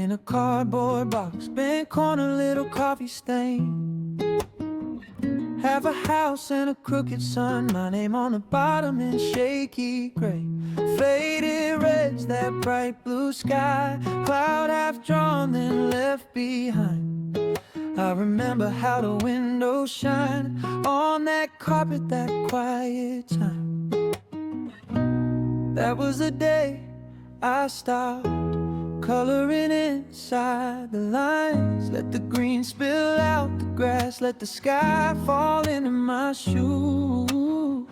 in a cardboard box, bent corner, little coffee stain. Have a house and a crooked sun, my name on the bottom in shaky gray. Faded reds, that bright blue sky, cloud half drawn then left behind. I remember how the windows shine on that carpet, that quiet time. That was the day I stopped coloring inside the lines. Let the green spill out the grass, let the sky fall into my shoes.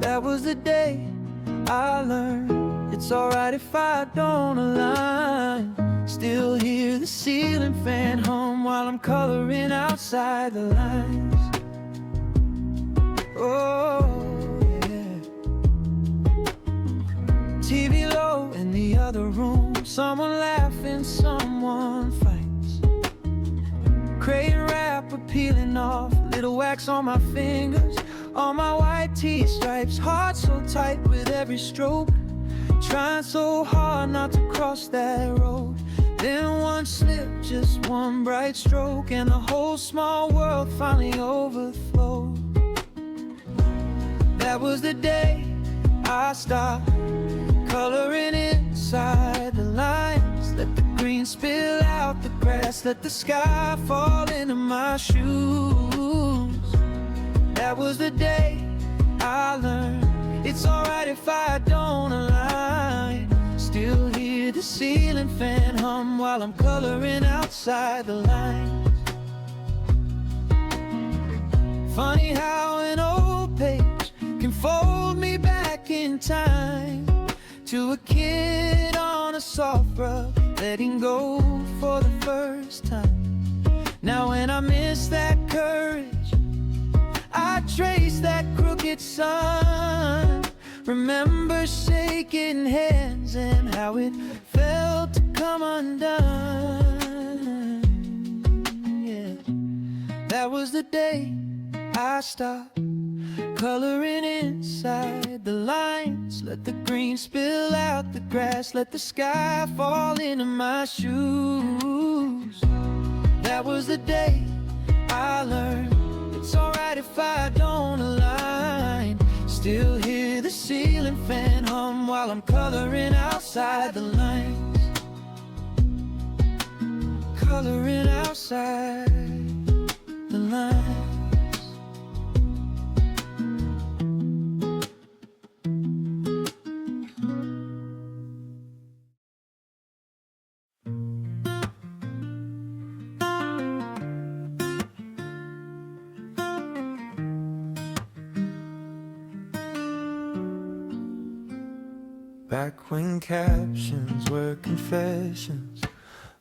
That was the day I learned it's alright if I don't align. Still hear the ceiling fan hum while I'm coloring outside the lines. Oh yeah. TV low in the other room, someone laughing, someone fights. Crayon wrapper peeling off, little wax on my fingers, on my white tee stripes, heart so tight with every stroke. Trying so hard not to cross that road. Then one slip, just one bright stroke, and the whole small world finally overflowed. That was the day I stopped coloring inside the lines. Let the green spill out the grass, let the sky fall into my shoes. That was the day I learned it's alright if I don't align. Still hear the ceiling fan hum while I'm coloring outside the lines. Funny how an old page can fold me back in time to a kid on a soft rug, letting go for the first time. Now when I miss that courage, I trace that crooked sun. Remember shaking hands and how it felt to come undone. Yeah, that was the day I stopped coloring inside the lines. Let the green spill out the grass, let the sky fall into my shoes. That was the day I learned it's alright if I don't align. Still hear the ceiling fan hum while I'm coloring outside the lines. Coloring outside the lines. Back when captions were confessions,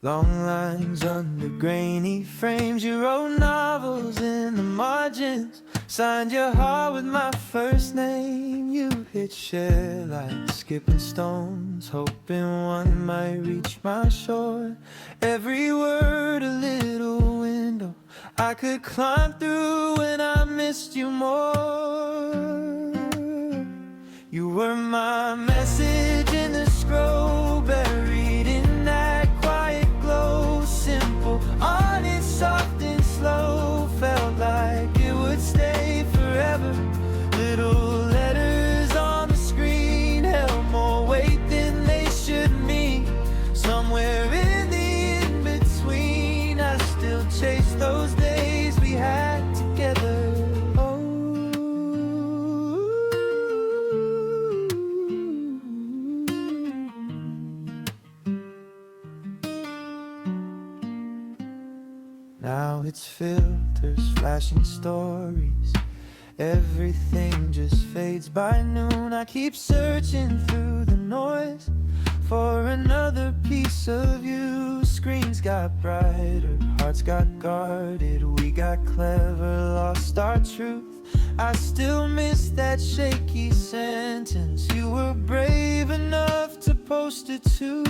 long lines under grainy frames, you wrote novels in the margins, signed your heart with my first name. You hit share like skipping stones, hoping one might reach my shore. Every word a little window I could climb through when I missed you more. You were my message in the scroll, buried in that quiet glow. Simple, honest, soft and slow, felt like it would stay forever. Little letters on the screen held more weight than they should mean. Somewhere in the in-between, I still chase those days we had together. Now it's filters, flashing stories, everything just fades by noon. I keep searching through the noise for another piece of you. Screens got brighter, hearts got guarded, we got clever, lost our truth. I still miss that shaky sentence you were brave enough to post it to.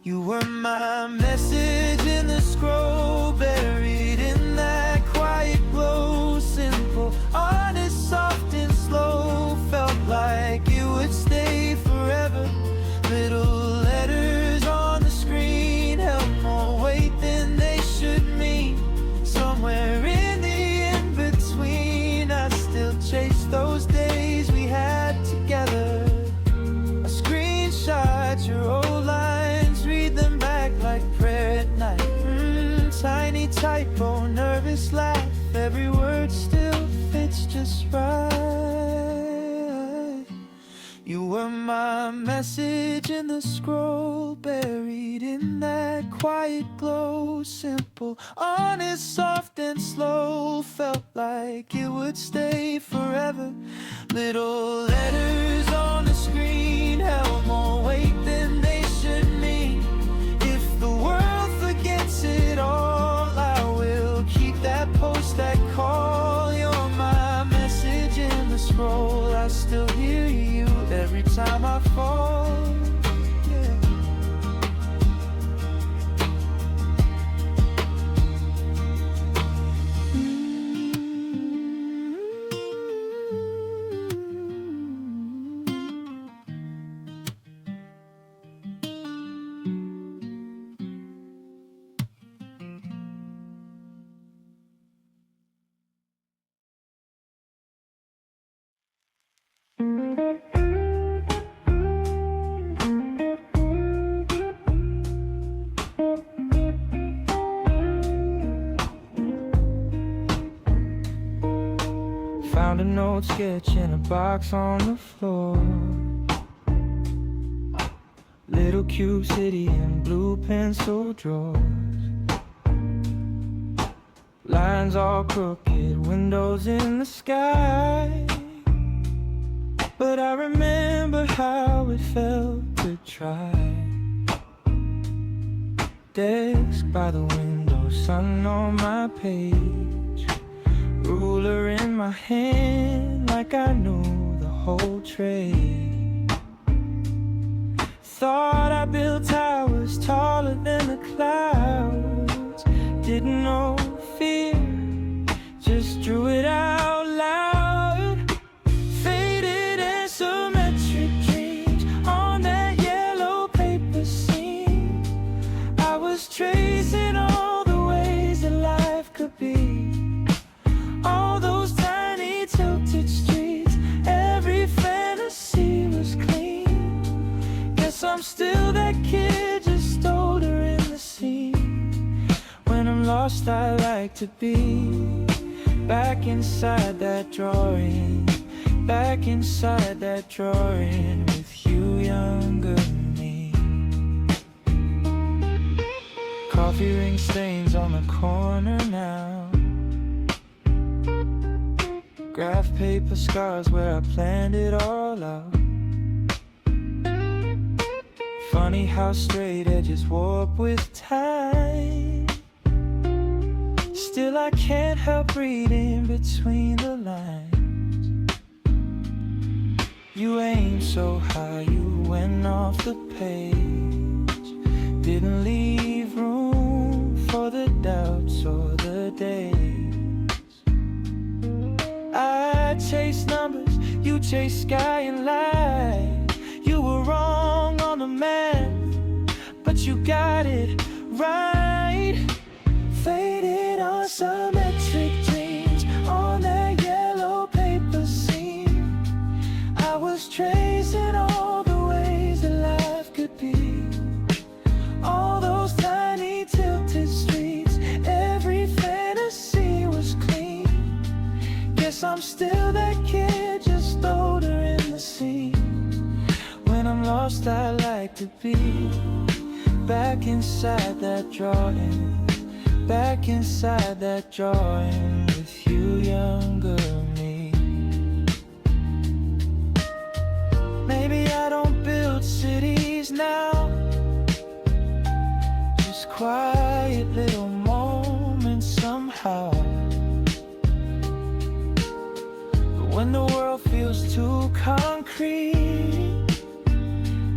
You were my message in the scroll, buried in that quiet glow. Simple, honest, soft and slow, felt like it would stay forever. Little letters typo, nervous laugh, every word still fits just right. You were my message in the scroll, buried in that quiet glow. Simple, honest, soft and slow, felt like it would stay forever. Little letters on the screen held more weight than they should mean. If the world forgets it all, I will keep that post, that call. You're my message in the scroll. I still hear you every time I fall. Found a note sketch in a box on the floor. Little cube city in blue pencil drawers. Lines all crooked, windows in the sky. But I remember how it felt to try. Desk by the window, sun on my page. Ruler in my hand, like I knew the whole trade. Thought I built towers taller than the clouds. Didn't know fear, just drew it out loud. Faded and symmetric dreams on that yellow paper scene. I was tracing all the ways that life could be. All those tiny tilted streets, every fantasy was clean. Guess I'm still that kid, just older in the scene. When I'm lost, I like to be back inside that drawing. Back inside that drawing with you, younger me. Coffee ring stains on the corner now. Graph paper scars where I planned it all out. Funny how straight edges warp with time. Still I can't help reading between the lines. You aimed so high, you went off the page. Didn't leave room for the doubts or the days. I chase numbers, you chase sky and light. You were wrong on the math, but you got it right. Faded on symmetric dreams on that yellow paper scene. I was tracing all the ways that life could be. All those tiny tilted streets, every fantasy was clean. Guess I'm still that kid, just older in the scene. When I'm lost, I like to be back inside that drawing. Back inside that drawing with you, younger me. Maybe I don't build cities now, just quiet little moments somehow. But when the world feels too concrete,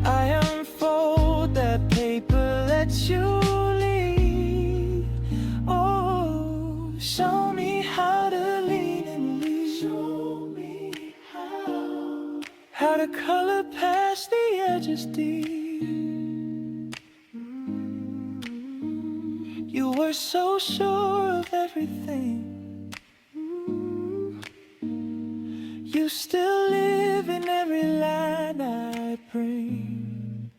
I unfold that paper, let you lead. Oh, show me how to lean and lead. Show me how to color past the edges deep. You were so sure of everything. You still live in every line I bring.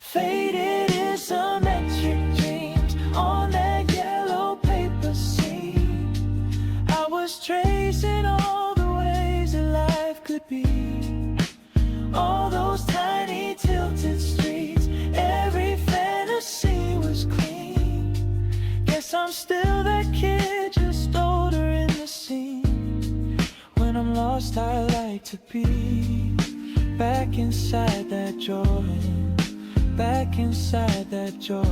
Faded in symmetric dreams on that yellow paper. lost, I like to be back inside that joy, back inside that joy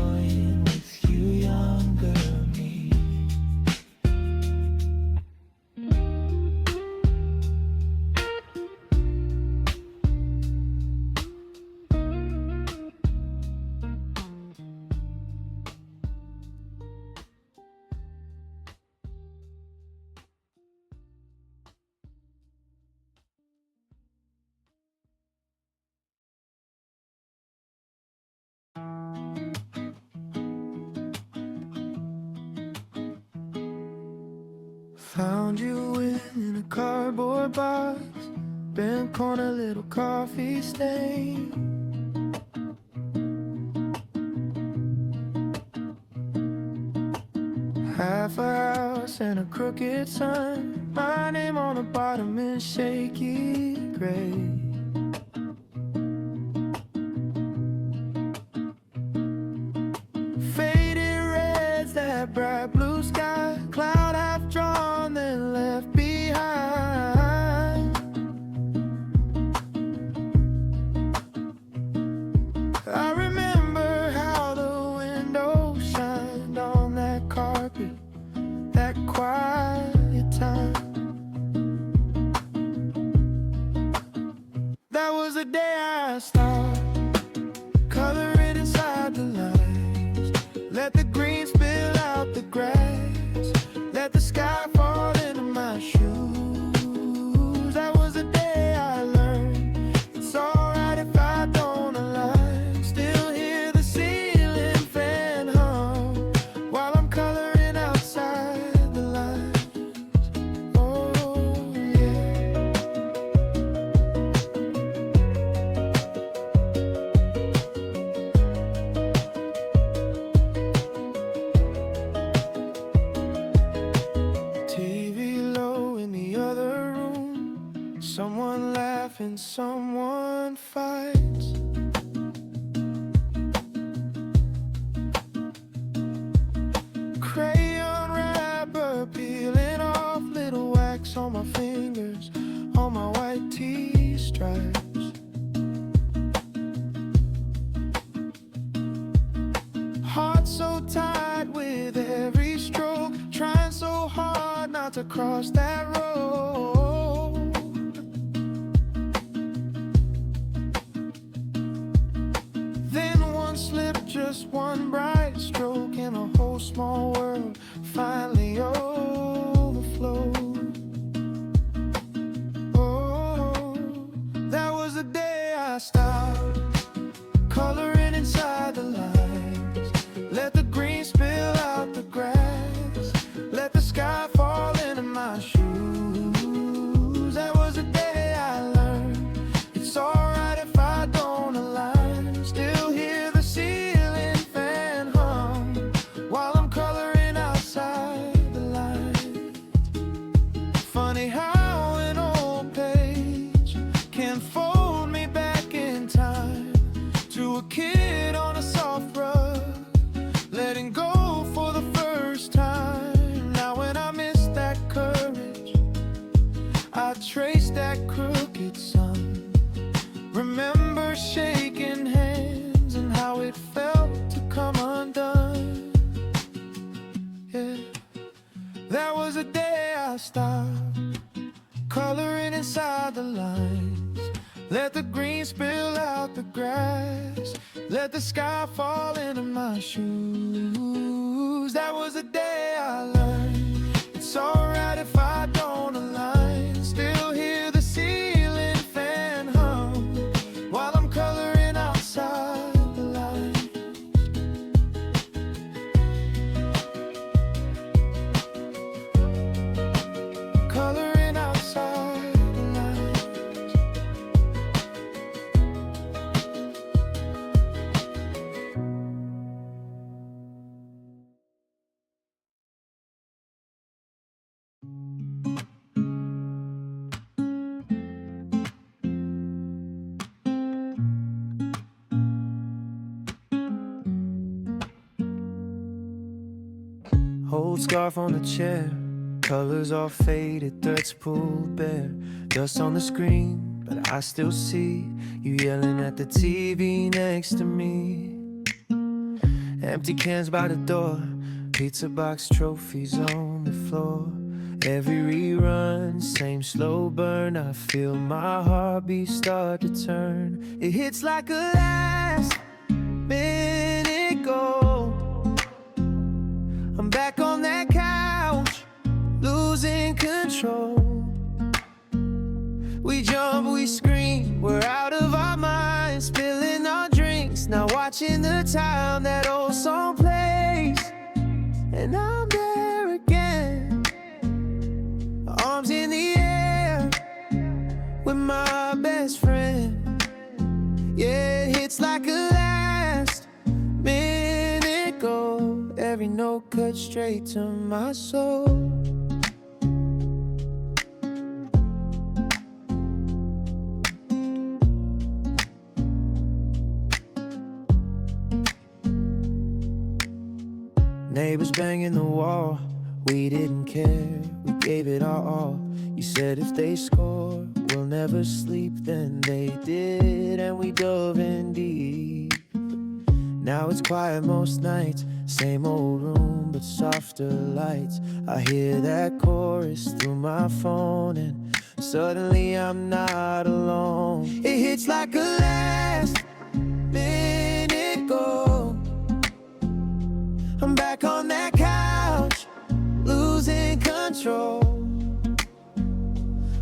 with you, younger me. Found you in a cardboard box, bent corner, little coffee stain. Half a house and a crooked sign, my name on the bottom in shaky gray. Faded reds, that bright blue sky, cloud half drawn then left behind. I remember how the window shined on that carpet, that quiet time. That was the day I stopped coloring inside the lines. Let the green spill out the grass, let the sky fall into my shoes. That was the day I learned it's alright if I don't align. Still hear the ceiling fan hum while I'm coloring outside the lines. Oh yeah. TV low in the other room, someone laughing, someone fights. Crayon wrapper peeling off, little wax on my fingers, on my white T-stripes. Heart so tight with every stroke, trying so hard not to cross that road. Then one slip, just one bright stroke, and a whole small world finally overflowed. Oh, that was the day I stopped coloring inside the lines. Let the green spill out the grass, let the sky fall into my shoes. That was the day I learned it's alright if I don't align. Still hear the ceiling fan hum while I'm coloring outside the lines. Funny how an old page can fold me back in time to a kid on a soft rug, letting go for the first time. Now when I miss that courage, I trace that crooked sun. Remember shaking hands and how it felt to come undone. Yeah, that was the day I stopped coloring inside the lines. Let the green spill out the grass, let the sky fall into my shoes. That was the day I learned it's alright if I don't align. Still hear the ceiling fan hum while I'm coloring outside the lines. Coloring outside the lines. Old scarf on the chair, Colors all faded, threads pulled bare, dust on the screen, but I still see you yelling at the TV next to me. Empty cans by the door, pizza box trophies on the floor. Every rerun, same slow burn. I feel my heartbeat start to turn. It hits like a last minute goal. I'm back on that couch, losing control. We jump, we scream, we're out of our minds, spilling our drinks, now watching the time that old song plays. And I'm there again, arms in the air, with my best friend. Yeah, it hits like a last minute goal. Every note cut straight to my soul. Neighbors banging the wall, we didn't care, we gave it our all. You said if they score, we'll never sleep, then they did, and we dove in deep. Now it's quiet most nights, same old room, but softer lights. I hear that chorus through my phone, and suddenly I'm not alone. It hits like a last minute goal. I'm back on that couch, losing control.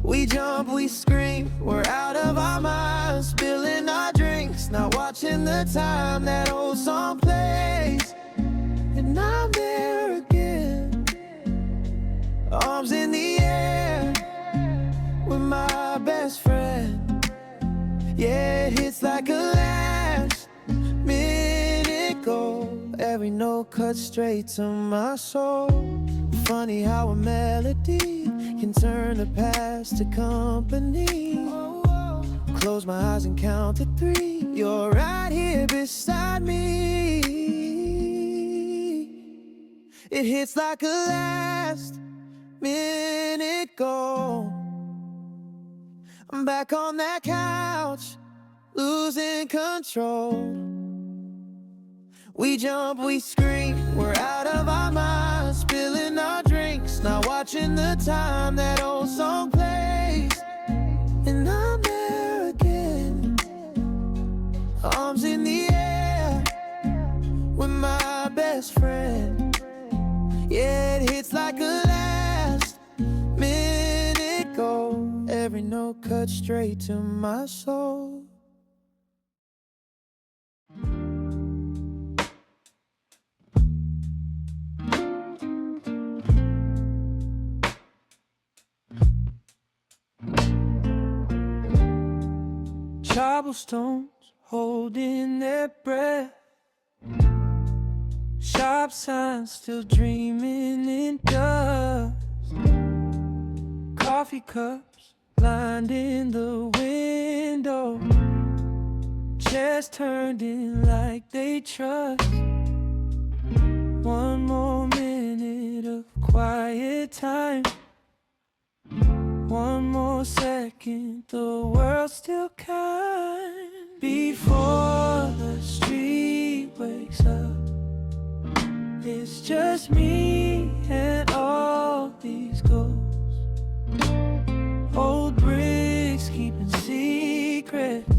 We jump, we scream, we're out of our minds, spilling our drinks, now watching the time that old song plays. And I'm there again, arms in the air, with my best friend. Yeah, it hits like a last minute goal. Every note cuts straight to my soul. Funny how a melody can turn the past to company. Close my eyes and count to 3. You're right here beside me. It hits like a last minute goal. I'm back on that couch, losing control. We jump, we scream, we're out of our minds, spilling our drinks, now watching the time that old song plays. And I'm there again, arms in the air, with my best friend. Yeah, it hits like a last minute goal. Every note cut straight to my soul. Cobblestones holding their breath, sharp signs still dreaming in dust. Coffee cups lined in the window, chairs turned in like they trust. One more minute of quiet time, one more second, the world's still kind. Before the street wakes up, it's just me and all these ghosts. Old bricks keeping secrets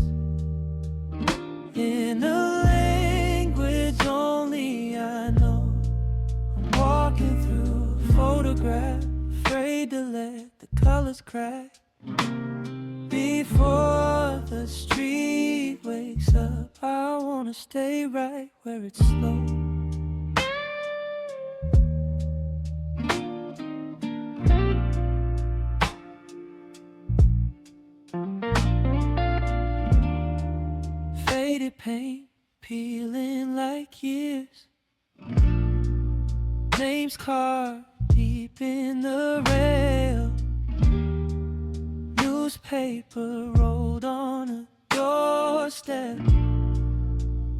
in a language only I know. I'm walking through a photograph, afraid to let the colors crack. Before the street wakes up, I wanna stay right where it's slow. Faded paint peeling like years, names carved deep in the rail. Newspaper rolled on a doorstep,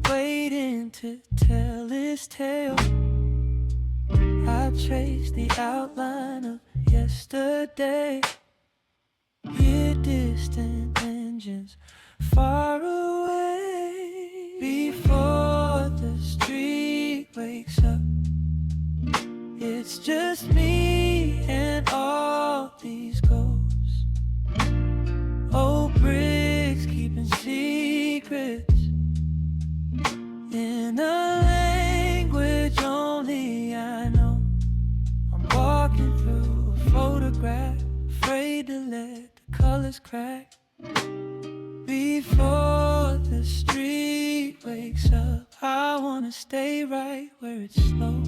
waiting to tell its tale. I traced the outline of yesterday. Hear distant engines far away. Before the street wakes up, it's just me and all these ghosts. Old bricks keeping secrets in a language only I know. I'm walking through a photograph, afraid to let the colors crack. Before the street wakes up, I wanna stay right where it's slow.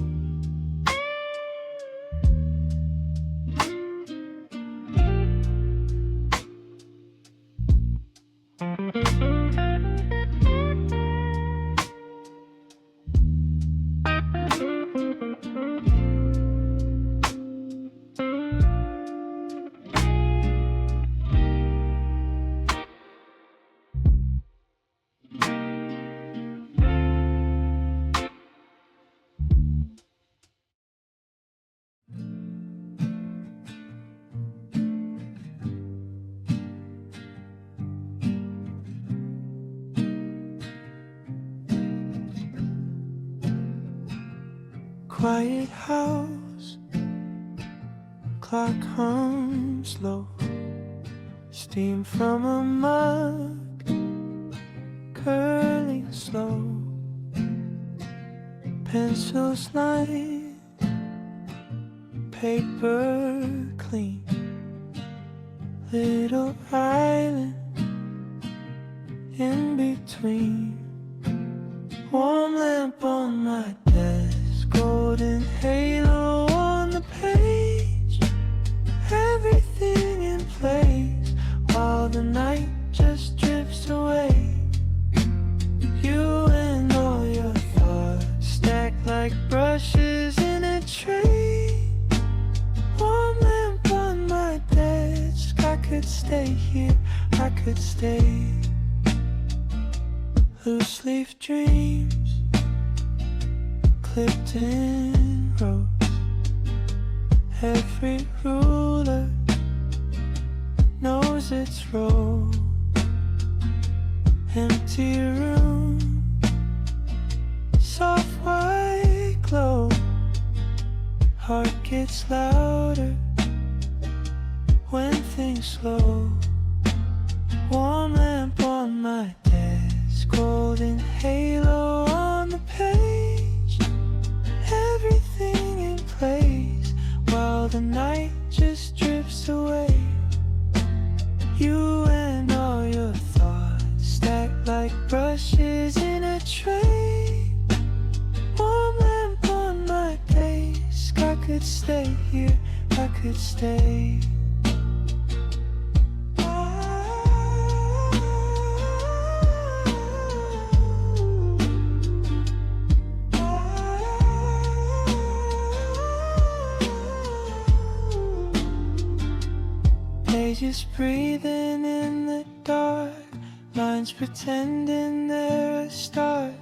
Quiet house, clock hums low, steam from a mug, curling slow, pencils line, paper clean, little island in between, warm lamp on my desk, golden halo on the page, everything in place while the night just drifts away. You and all your thoughts stacked like brushes in a tray, warm lamp on my desk. I could stay here, I could stay. Loose leaf dreams clipped in rows, every ruler knows its role. Empty room, soft white glow, heart gets louder when things slow. Warm lamp on my desk, golden halo on the page, everything in place while the night just drifts away. You and all your thoughts stacked like brushes in a tray, warm lamp on my desk. I could stay here, I could stay. Just breathing in the dark, minds pretending they're a start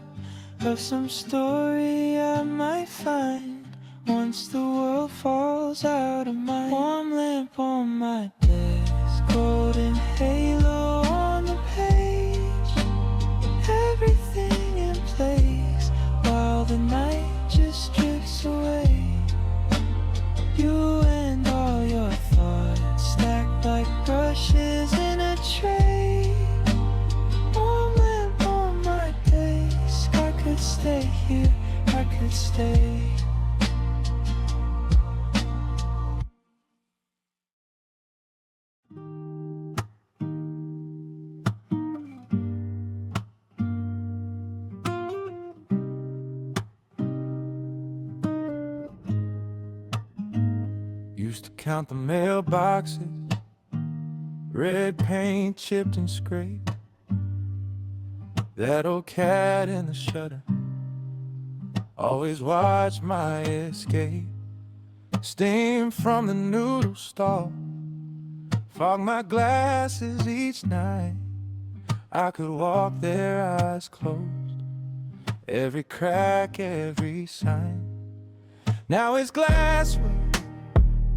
of some story I might find once the world falls out of mind. Warm lamp on my desk, golden halo on the page, everything in place while the night just drifts away. You and all your thoughts stacked like brushes in a tray, warm lamp on my desk. I could stay here, I could stay. Used to count the mailboxes, red paint chipped and scraped, that old cat in the shutter always watched my escape. Steam from the noodle stall fog my glasses each night. I could walk there eyes closed, every crack, every sign. Now it's glassware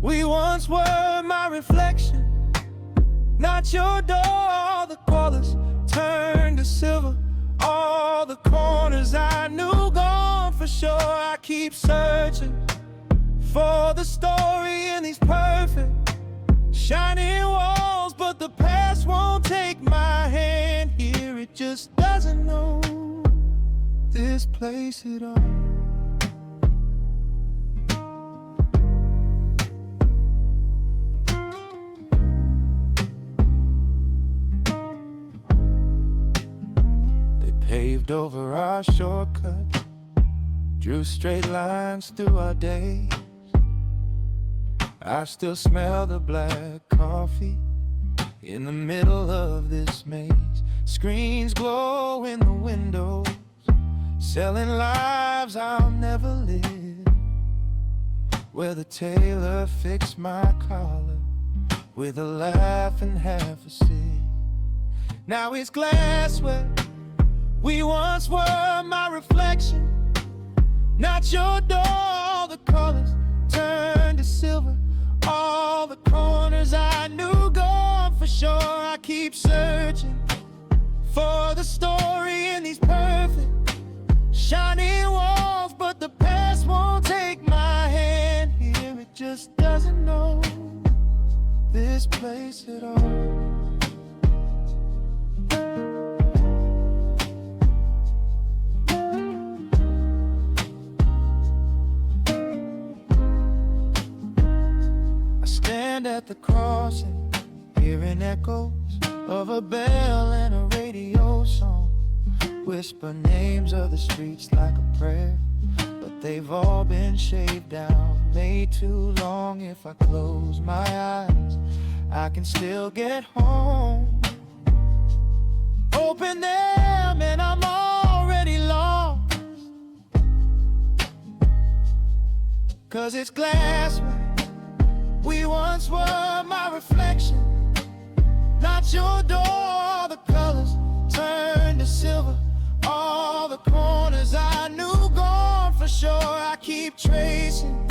We once were my reflection, not your door. All the colors turned to silver, all the corners I knew gone for sure. I keep searching for the story in these perfect shining walls, but the past won't take my hand here. It just doesn't know this place at all. Paved over our shortcut, drew straight lines through our days. I still smell the black coffee in the middle of this maze. Screens glow in the windows, selling lives I'll never live. Where the tailor fixed my collar with a laugh and half a sip. Now it's glassware. We once were my reflection, not your door. All the colors turned to silver, all the corners I knew gone for sure. I keep searching for the story in these perfect shining walls, but the past won't take my hand here. It just doesn't know this place at all. At the crossing, hearing echoes of a bell and a radio song, whisper names of the streets like a prayer, but they've all been shaved down, made too long. If I close my eyes, I can still get home. Open them and I'm already lost, 'cause it's glass. We once were my reflection, not your door. All the colors turned to silver, all the corners I knew gone for sure. I keep tracing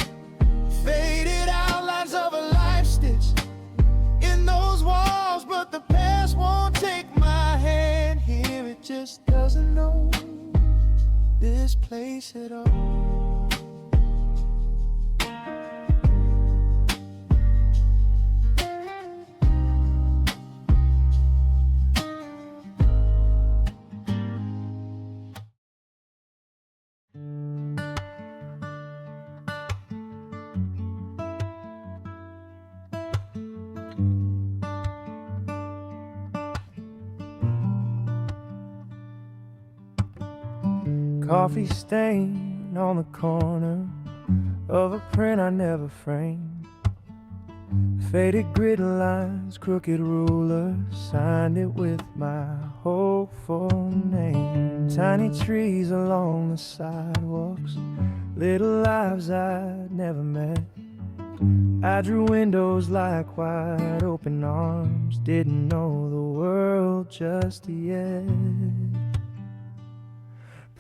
faded outlines of a life stitch in those walls, but the past won't take my hand here. It just doesn't know this place at all. Coffee stain on the corner of a print I never framed. Faded grid lines, crooked ruler, signed it with my hopeful name. Tiny trees along the sidewalks, little lives I'd never met. I drew windows like wide open arms, didn't know the world just yet.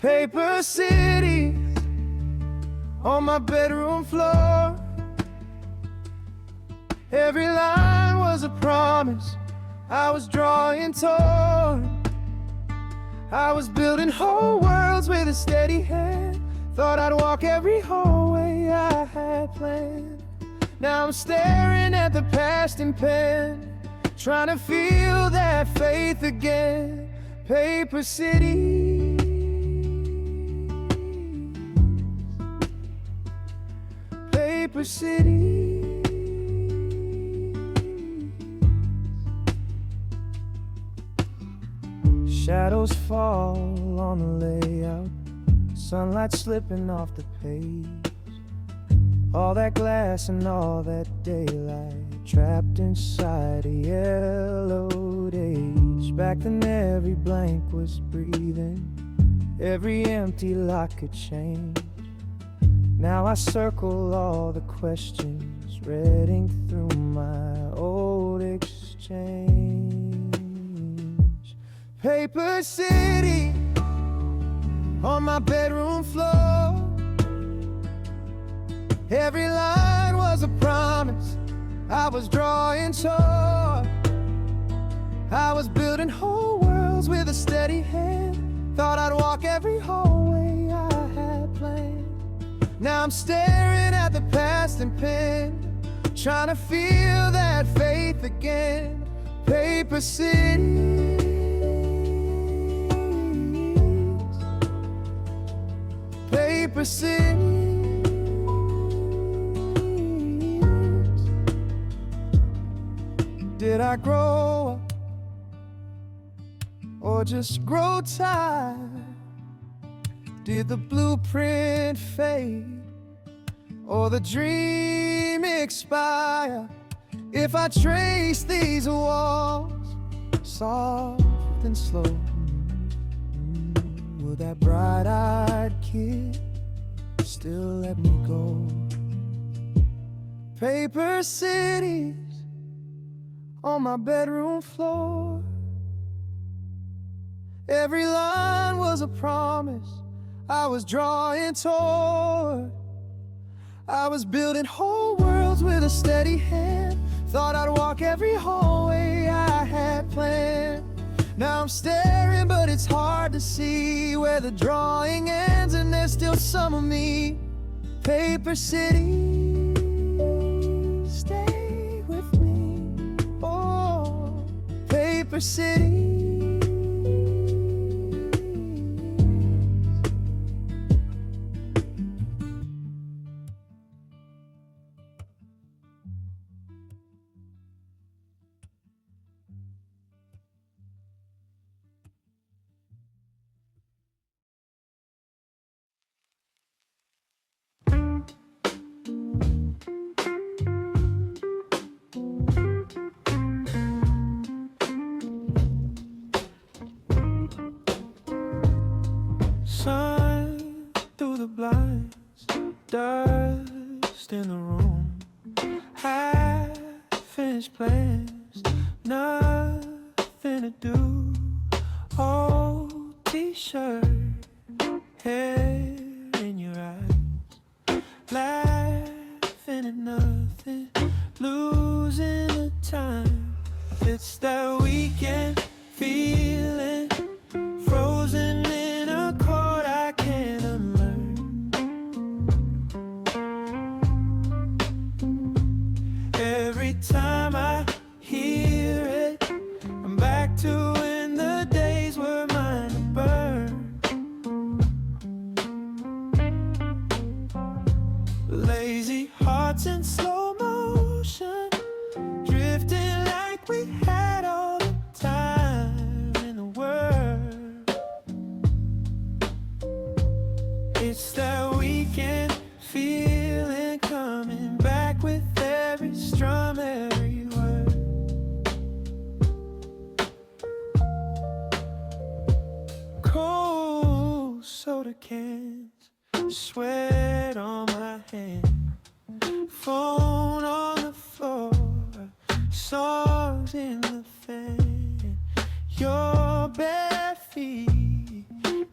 Paper cities on my bedroom floor. Every line was a promise I was drawing toward. I was building whole worlds with a steady hand. Thought I'd walk every hallway I had planned. Now I'm staring at the past in pen, trying to feel that faith again. Paper cities, paper cities. Shadows fall on the layout, sunlight slipping off the page. All that glass and all that daylight trapped inside a yellowed age. Back then every blank was breathing, every empty lock could change. Now I circle all the questions, reading through my old exchange. Paper city on my bedroom floor. Every line was a promise I was drawing toward. I was building whole worlds with a steady hand. Thought I'd walk every hallway I had planned. Now I'm staring at the past and pen, trying to feel that faith again. Paper cities, paper cities. Did I grow up or just grow tired? Did the blueprint fade or the dream expire? If I trace these walls soft and slow, will that bright-eyed kid still let me go? Paper cities on my bedroom floor. Every line was a promise I was drawing toward. I was building whole worlds with a steady hand. Thought I'd walk every hallway I had planned. Now I'm staring, but it's hard to see where the drawing ends and there's still some of me. Paper city, stay with me. Oh, paper city. Sun through the blinds, dust in the room, half-finished plans, nothing to do. Old t-shirt, hair in your eyes, laughing at nothing, losing the time. It's that weekend feeling, frozen in a chord I can't unlearn. Every time I hear it, I'm back to when the days were mine to burn. Lazy hearts in slow motion, drifting like we had all the time in the world. It's that weekend feeling, coming back with every strum, every word. Cold soda cans, sweat on my hand, phone on the floor, songs in the fan, your bare feet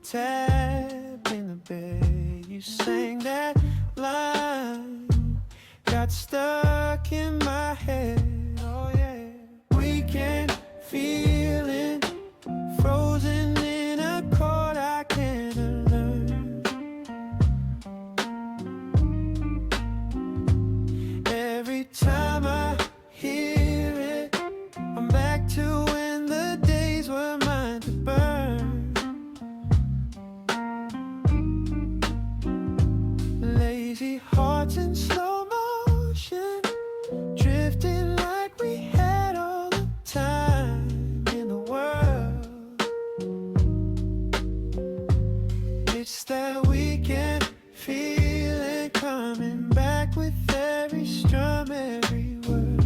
tapping the bed. You sang that line, got stuck in my head. Oh yeah, weekend feeling, frozen in a chord I can't unlearn. Every time I hear it, I'm back to when the days were mine to burn. Lazy hearts in slow motion, drifting like we had all the time in the world. It's that weekend feeling, coming back with every strum, every word.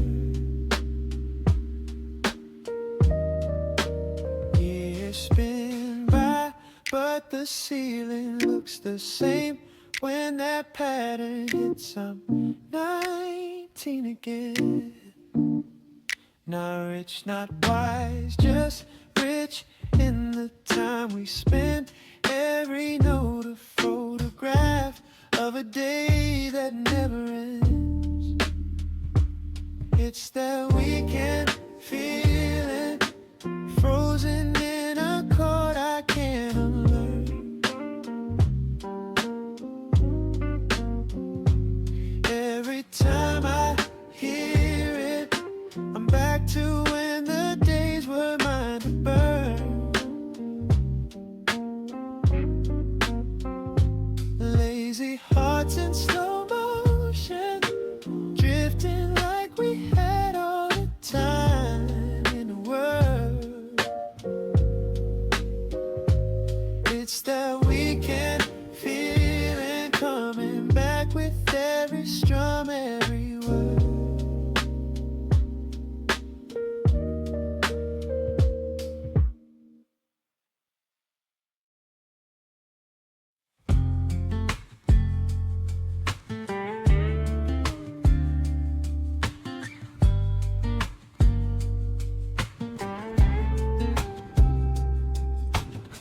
Years spin by, but the ceiling looks the same when that pattern hits. I'm 19 again. Not rich, not wise, just rich in the time we spent. Every note a photograph of a day that never ends. It's that weekend feeling, frozen in a chord I can't unlearn. Every time I hear it, I'm back to when the days were mine to burn. Lazy hearts in slow motion, drifting like we had all the time in the world. It's that weekend feeling, coming back with every strum, every word.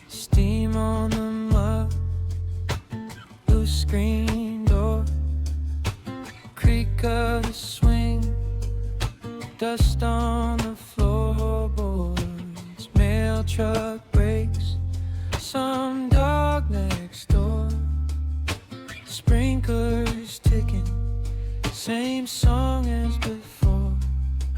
Steam on the mud, loose screen door, creak of the swing, dust on the floorboards, mail truck brakes, some dog next door, sprinklers ticking, same song as before.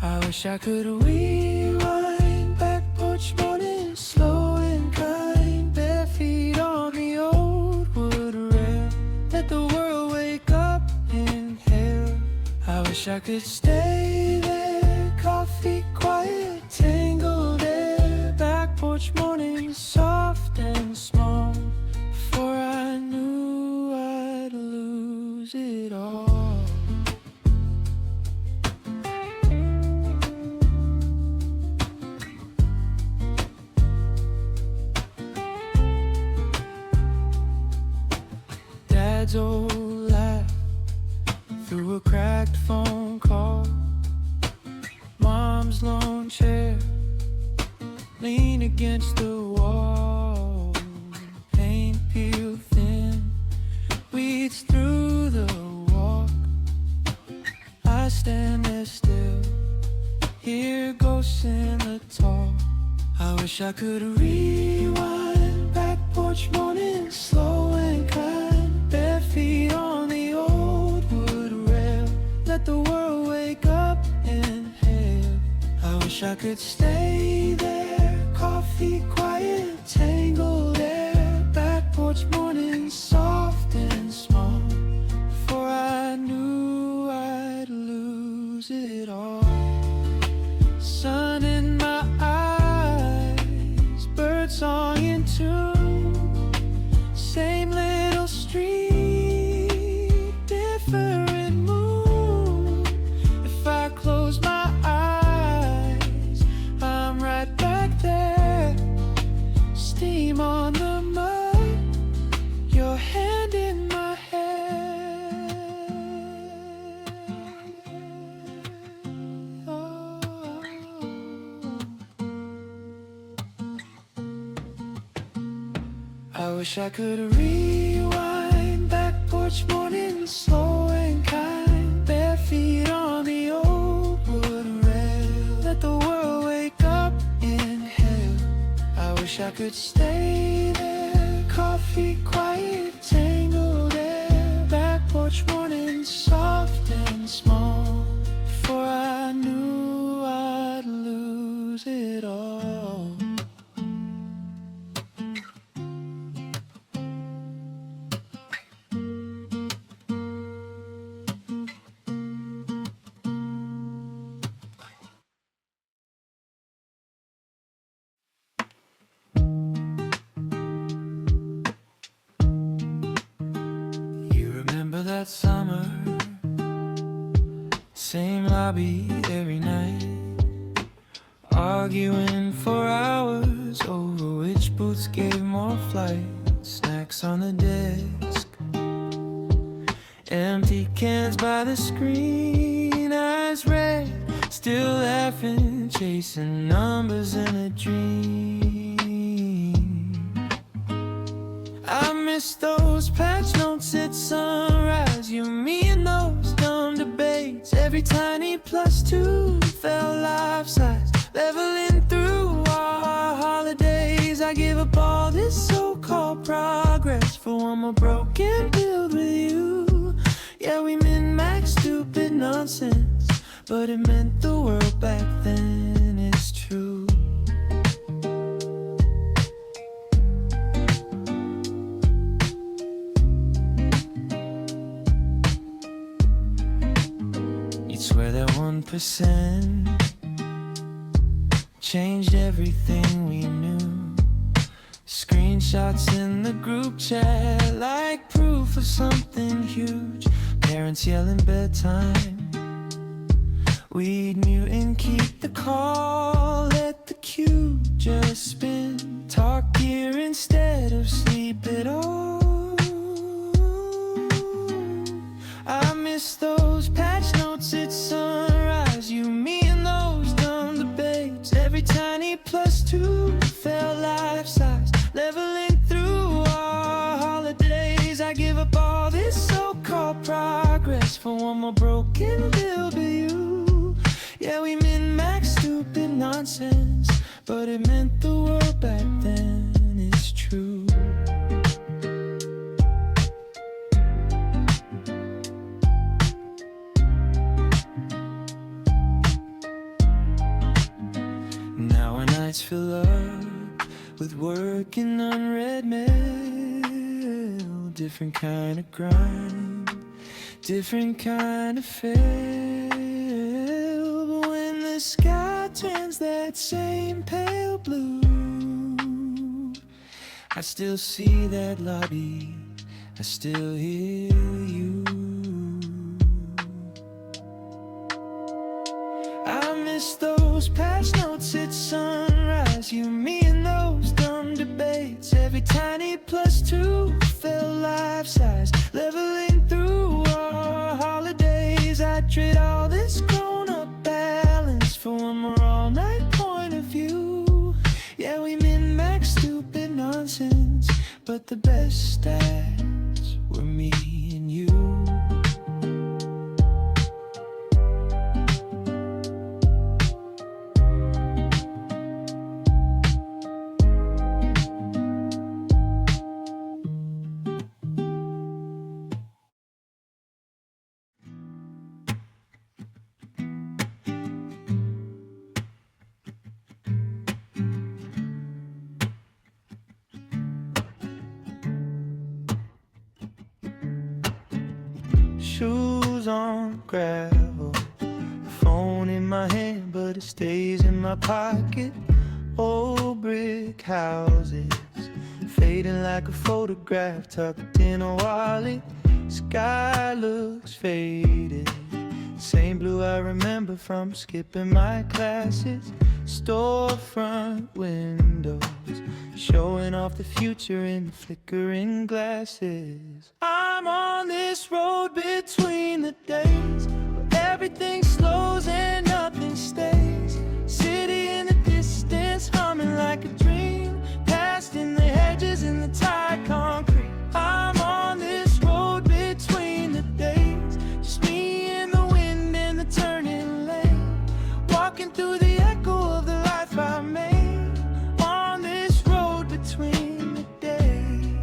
I wish I could rewind, back porch morning, slow and kind, bare feet on the old wood rail, let the world wake up, inhale. I wish I could stay there, coffee quiet, tangled air, back porch morning, soft and small, before I knew I'd lose it all. Dad's old laugh through a cracked phone call, Mom's lone chair, lean against the wall, paint peeled thin, weeds through the walk. I stand there still, hear ghosts in the talk. I wish I could rewind, back porch morning, slow and kind, bare feet on the old wood rail, let the world wake up, inhale. I wish I could stay there, coffee quiet, tangled air, back porch morning, soft and small, before I knew I'd lose it all. Sun in my eyes, bird song in tune, same little street, different moon. If I close my eyes, I'm right back there, steam on the mud, your hand in my hair. Oh. I wish I could rewind, back porch morning, slow and kind, bare feet on the old wood rail, let the world wake up, inhale. I wish I could stay there, coffee quiet, tangled air, back porch morning, soft and small, before I knew I'd lose it all. Remember that summer, same lobby every night, arguing for hours over which booths gave more flight. Snacks on the desk, empty cans by the screen, eyes red, still laughing, chasing numbers in a dream. I miss those patch notes at sunrise, you, me, and those dumb debates. Every tiny +2 felt life-size, leveling through our holidays. I give up all this so-called progress for one more broken build with you. Yeah, we min-max stupid nonsense, but it meant the world back then, it's true. You'd swear that 1% changed everything we knew. Screenshots in the group chat like proof of something huge. Parents yelling bedtime, we'd mute and keep the call. Let the queue just spin. Talk gear instead of sleep at all. I miss those patch notes at sunrise. You, me, and those dumb debates. Every tiny +2 felt life-size, leveling through our holidays. I give up all this so-called progress for one more broken build with you. Yeah, we min-max stupid nonsense, but it meant the world back then, it's true. Now our nights fill up with work and unread mail. Different kind of grind, different kind of fail. But when the sky turns that same pale blue, I still see that lobby, I still hear you. I miss those patch notes at sunrise. You, me, and those dumb debates. Every tiny +2 felt life-size, leveling through our holidays. I'd trade all this grown-up balance for one more all-night point of view. Yeah, we min-max stupid nonsense, but the best stats were me and you. Shoes on gravel, phone in my hand, but it stays in my pocket. Old brick houses, fading like a photograph tucked in a wallet. Sky looks faded, same blue I remember from skipping my classes. Storefront windows, showing off the future in flickering glasses. I'm on this road between the days, where everything slows and nothing stays. City in the distance, humming like a dream, past in the hedges in the tight concrete. I'm on this road between the days, just me and the wind and the turning lane, walking through the echo of the life I made. On this road between the days,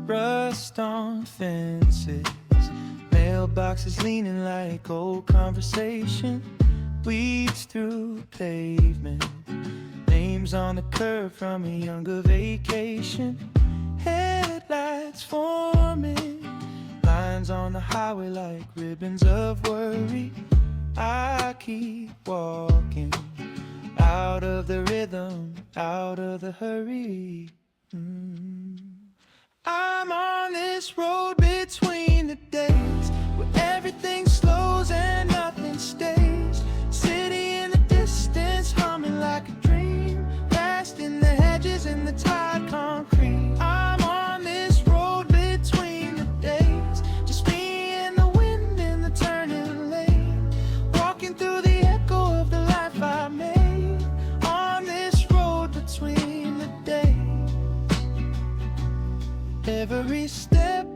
rust on fences, mailboxes leaning like old conversation. Weeds through pavement, names on the curb from a younger vacation. Headlights forming, lines on the highway like ribbons of worry. I keep walking, out of the rhythm, out of the hurry. I'm on this road between the days, where everything slows and nothing stays. City in the distance, humming like a dream, past in the hedges in the tight concrete. I'm on this road between the days, just me and the wind in the turning lane, walking through the echo of the life I made. On this road between the days, every step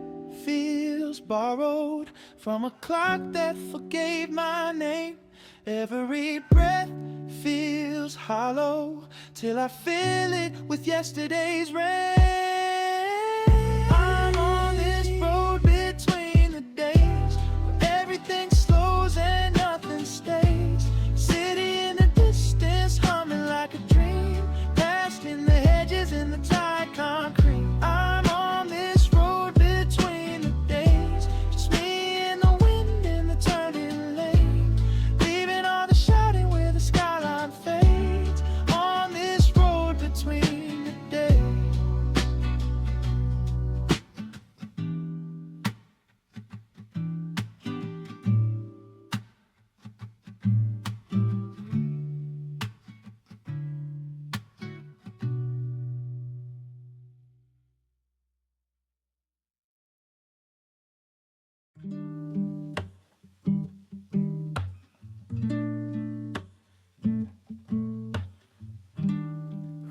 feels borrowed from a clock that forgave my name. Every breath feels hollow till I fill it with yesterday's rain. I'm on this road between the days where everything slows and nothing stays. City in the distance humming like a dream, past in the hedges in the tight concrete. I'm on this road between the days, just me and the wind in the turning lane, leaving all the shouting where the skyline fades. On this road between the days.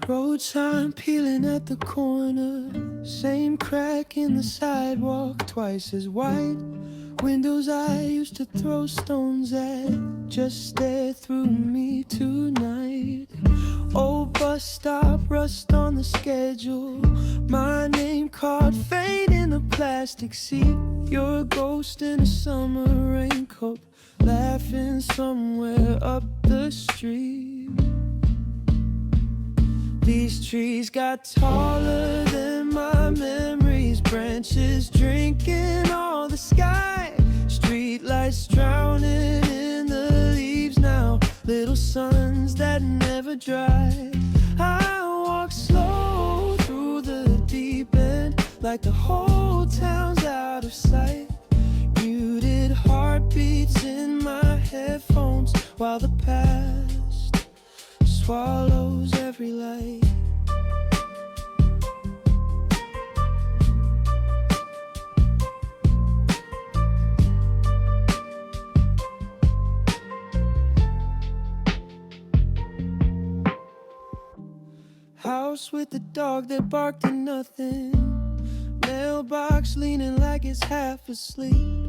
Road sign peeling at the corner, same crack in the sidewalk, twice as wide. Windows I used to throw stones at just stare through me tonight. Old bus stop, rust on the schedule, my name card fade in a plastic seat. You're a ghost in a summer raincoat, laughing somewhere up the street. These trees got taller than my memories, branches drinking all the sky. Street lights drowning in the leaves now, little suns that never dry. I walk slow through the deep end, like the whole town's out of sight. Muted heartbeats in my headphones, while the past swallows every light. House with the dog that barked at nothing, mailbox leaning like it's half asleep.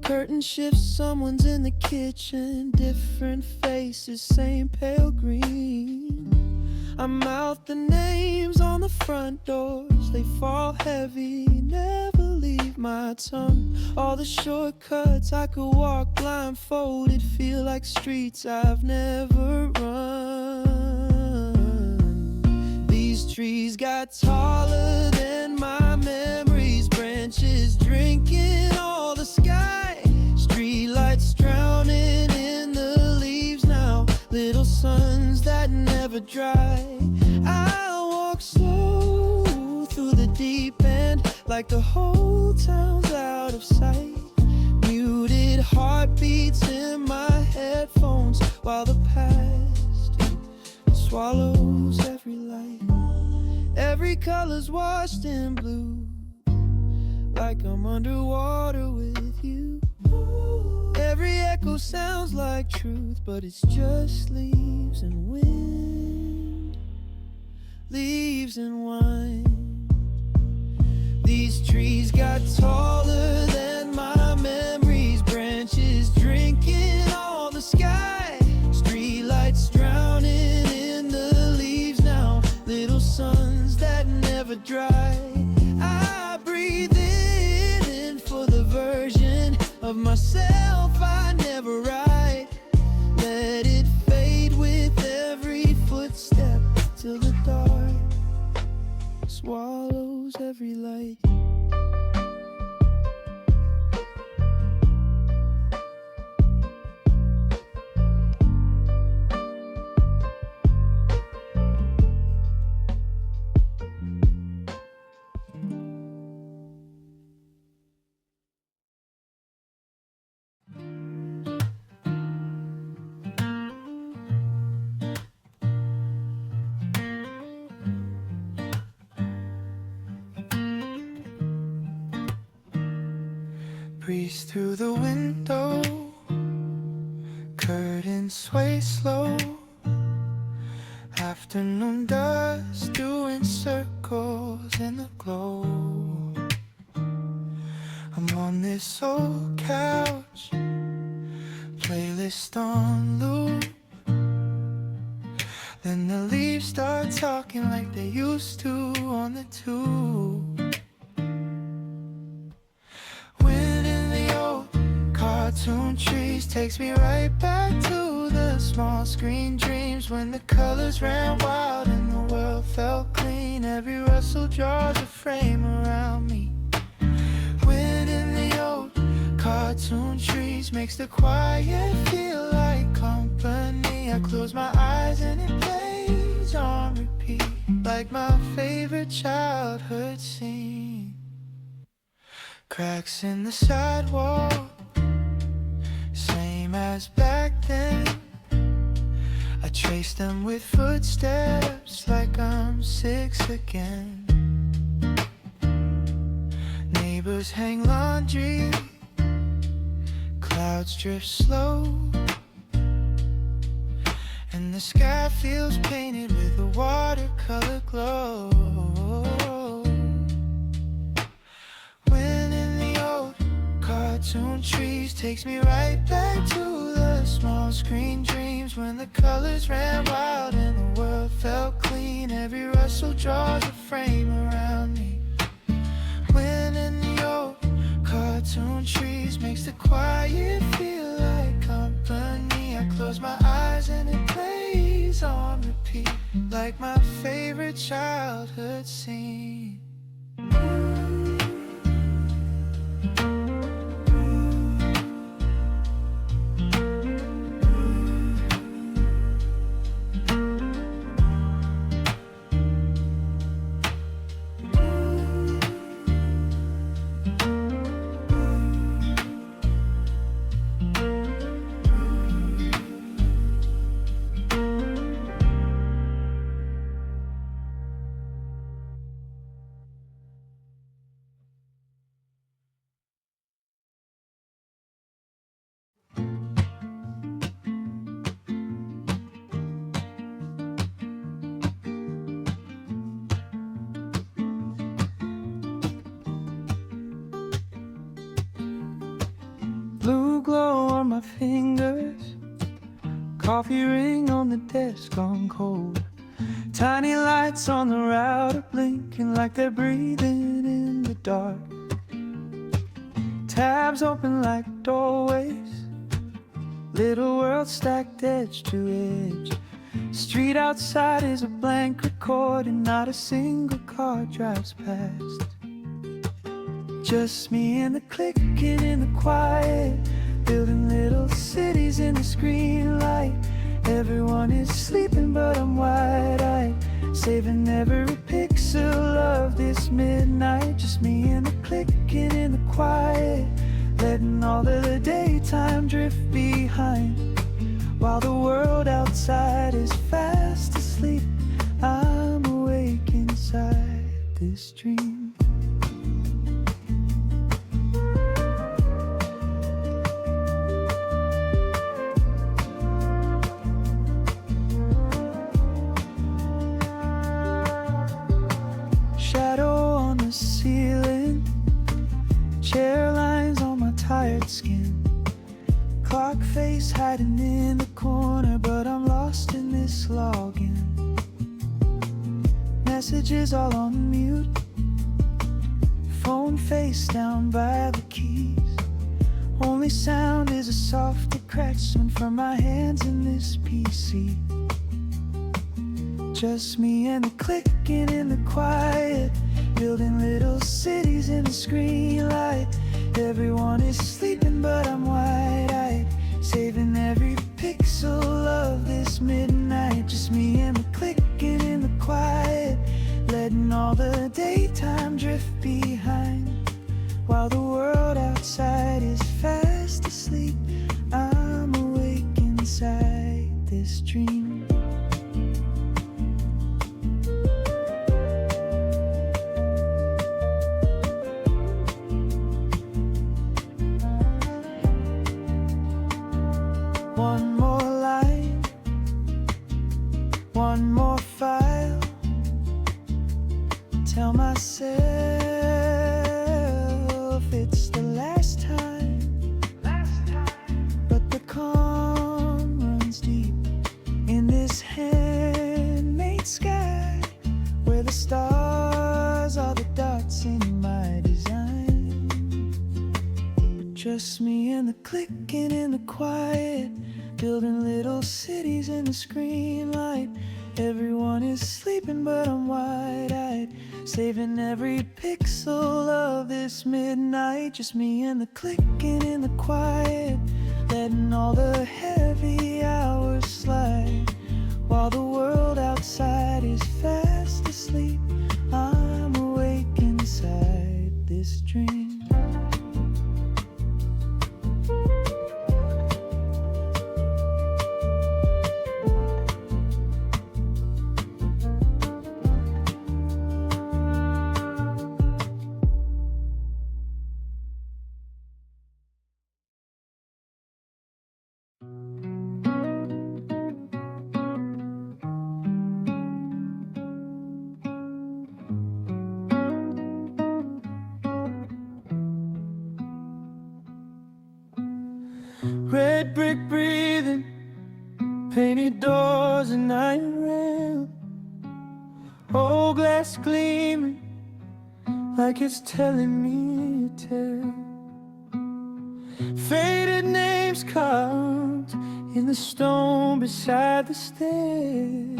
Curtain shifts, someone's in the kitchen, different faces, same pale green. I mouth the names on the front doors, they fall heavy, never leave my tongue. All the shortcuts I could walk blindfolded, feel like streets I've never run. These trees got taller than my memories, branches drinking all the sky. Streetlights drowning in the leaves now, little suns that never dry. I walk slow through the deep end, like the whole town's out of sight. Muted heartbeats in my headphones, while the past swallows every light. Every color's washed in blue, like I'm underwater with you. Every echo sounds like truth, but it's just leaves and wind, leaves and wine. These trees got taller than my memories, branches drinking all the sky. Streetlights drowning in the leaves now, little suns that never dry. I breathe in for the version of myself I never write. Let it fade with every footstep till the dark swallows every light. Breeze through the window, curtains sway slow. Afternoon dust doing circles in the glow. this old couch, playlist on loop. Then the leaves start talking like they used to on the tube. Wind in the old cartoon trees takes me right back to the small screen dreams, when the colors ran wild and the world felt clean. Every rustle draws a frame around me. Wind in the old cartoon trees makes the quiet feel like company. I close my eyes and it plays on repeat, like my favorite childhood scene. Cracks in the sidewalk, same as back then. I trace them with footsteps like I'm 6 again. Neighbors hang laundry, clouds drift slow, and the sky feels painted with a watercolor glow. Wind in the old cartoon trees takes me right back to the small screen dreams, when the colors ran wild and the world felt clean. Every rustle draws a frame around me. Wind in the old cartoon trees makes the quiet feel like company. I close my eyes and it plays on repeat, like my favorite childhood scene. Blue glow on my fingers, coffee ring on the desk gone cold. Tiny lights on the router blinking like they're breathing in the dark. Tabs open like doorways, little world stacked edge to edge. Street outside is a blank recording, not a single car drives past. Just me and the clicking in the quiet, building little cities in the screen light. Everyone is sleeping but I'm wide-eyed, saving every pixel of this midnight. Just me and the clicking in the quiet, letting all of the daytime drift behind. While the world outside is fast asleep, I'm awake inside this dream. Ceiling, chair lines on my tired skin, clock face hiding in the corner, but I'm lost in this login. Messages all on mute, phone face down by the keys. Only sound is a soft cracking from my hands in this PC. Just me and the clicking in the quiet, building little cities in the screen light. Everyone is sleeping but I'm wide-eyed, saving every pixel of this midnight. Just me and the clicking in the quiet, letting all the daytime drift behind. While the world outside is fast asleep, I'm awake inside this dream. One more line, one more file. Tell myself just me and the clicking in the quiet, building little cities in the screen light. Everyone is sleeping but I'm wide-eyed, saving every pixel of this midnight. Just me and the clicking in the quiet, letting all the heavy hours slide. While the world outside is fast asleep, I'm awake inside this dream. Red brick breathing, painted doors and iron rail, old glass gleaming like it's telling me a tale. Faded names carved in the stone beside the stair.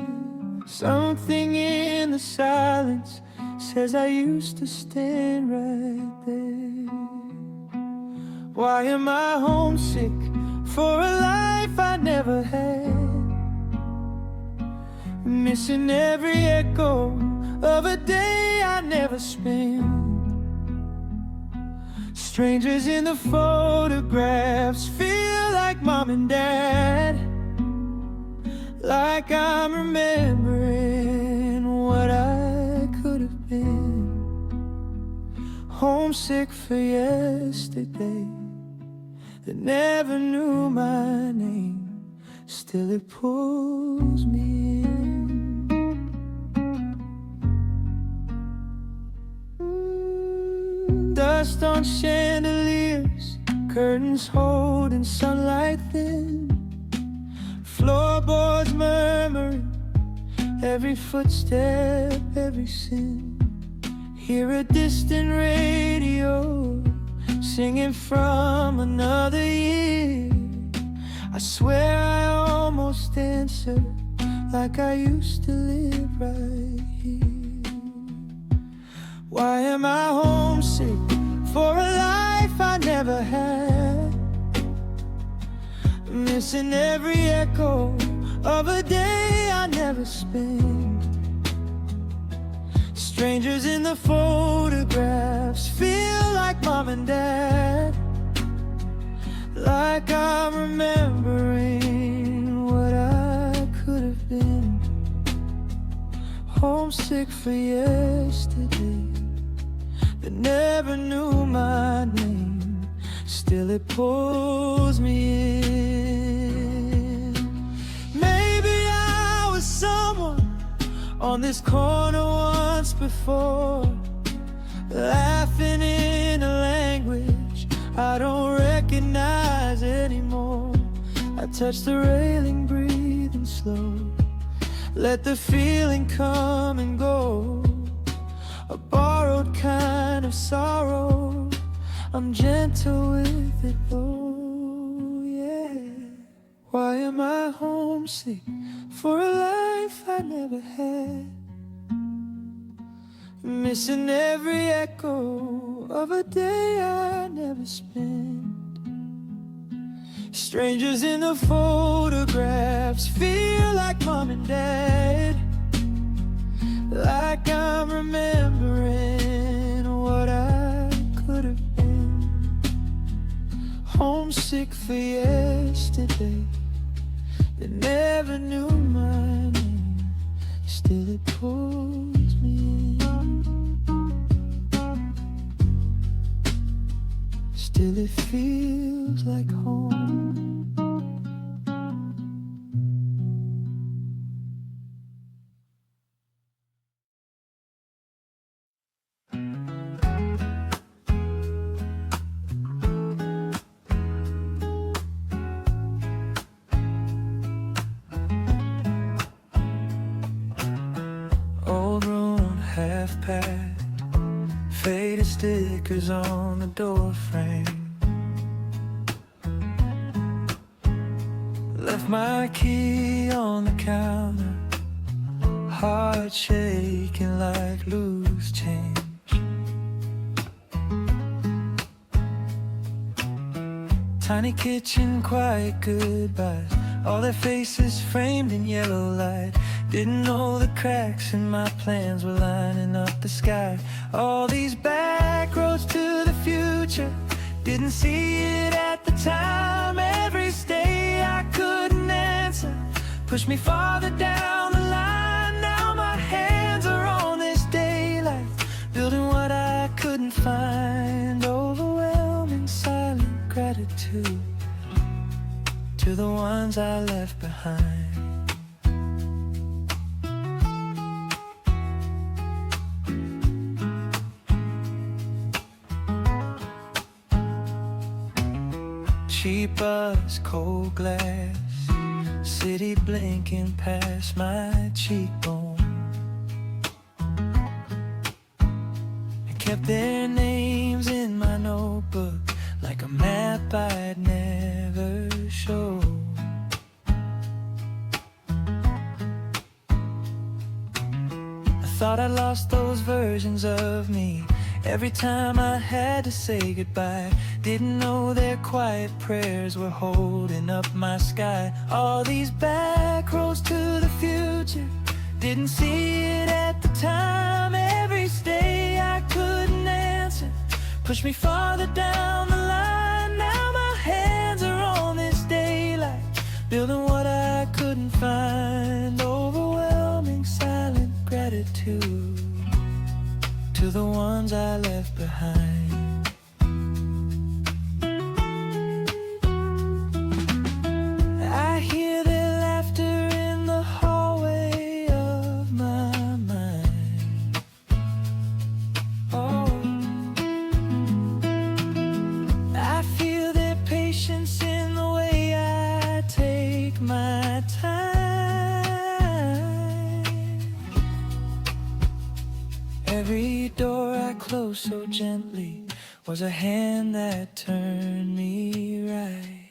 Something in the silence says I used to stand right there. Why am I homesick for a life I never had? Missing every echo of a day I never spent. Strangers in the photographs feel like mom and dad, like I'm remembering what I could have been. Homesick for yesterday that never knew my name, still it pulls me in. Dust on chandeliers, curtains holding sunlight thin, floorboards murmuring, every footstep, every sin. Hear a distant radio singing from another year. I swear I almost answer like I used to live right here. Why am I homesick for a life I never had? Missing every echo of a day I never spent. Strangers in the photographs feel like mom and dad, like I'm remembering what I could have been. Homesick for yesterday that never knew my name, still it pulls me in. Maybe I was someone on this corner once before, laughing in a language I don't recognize anymore. I touch the railing, breathing slow, let the feeling come and go, a borrowed kind of sorrow. I'm gentle with it though, yeah. Why am I homesick for a life I never had? Missing every echo of a day I never spent. Strangers in the photographs feel like mom and dad, like I'm remembering what I could have been. Homesick for yesterday that never knew my name, still it pulls me in. Still it feels like home. Old room, half packed, faded stickers on the door frame. left my key on the counter, heart shaking like loose change. Tiny kitchen, quiet goodbyes, all their faces framed in yellow light. Didn't know the cracks in my plans were lining up the sky. All these back roads to the future, didn't see it at the time. Every stay I couldn't answer pushed me farther down the line. Now my hands are on this daylight, building what I couldn't find. Overwhelming silent gratitude to the ones I left behind. Cheap bus, cold glass, city blinking past my cheekbone. I kept their names in my notebook like a map I'd never show. I thought I lost those versions of me every time I had to say goodbye. Didn't know their quiet prayers were holding up my sky. All these back roads to the future, didn't see it at the time. Every stay I couldn't answer pushed me farther down the line. Now my hands are on this daylight, building what I couldn't find. Overwhelming silent gratitude to the ones I left behind. I hear their laughter in the hallway of my mind. Oh, I feel their patience in the way I take my time. Every door I closed so gently was a hand that turned me right.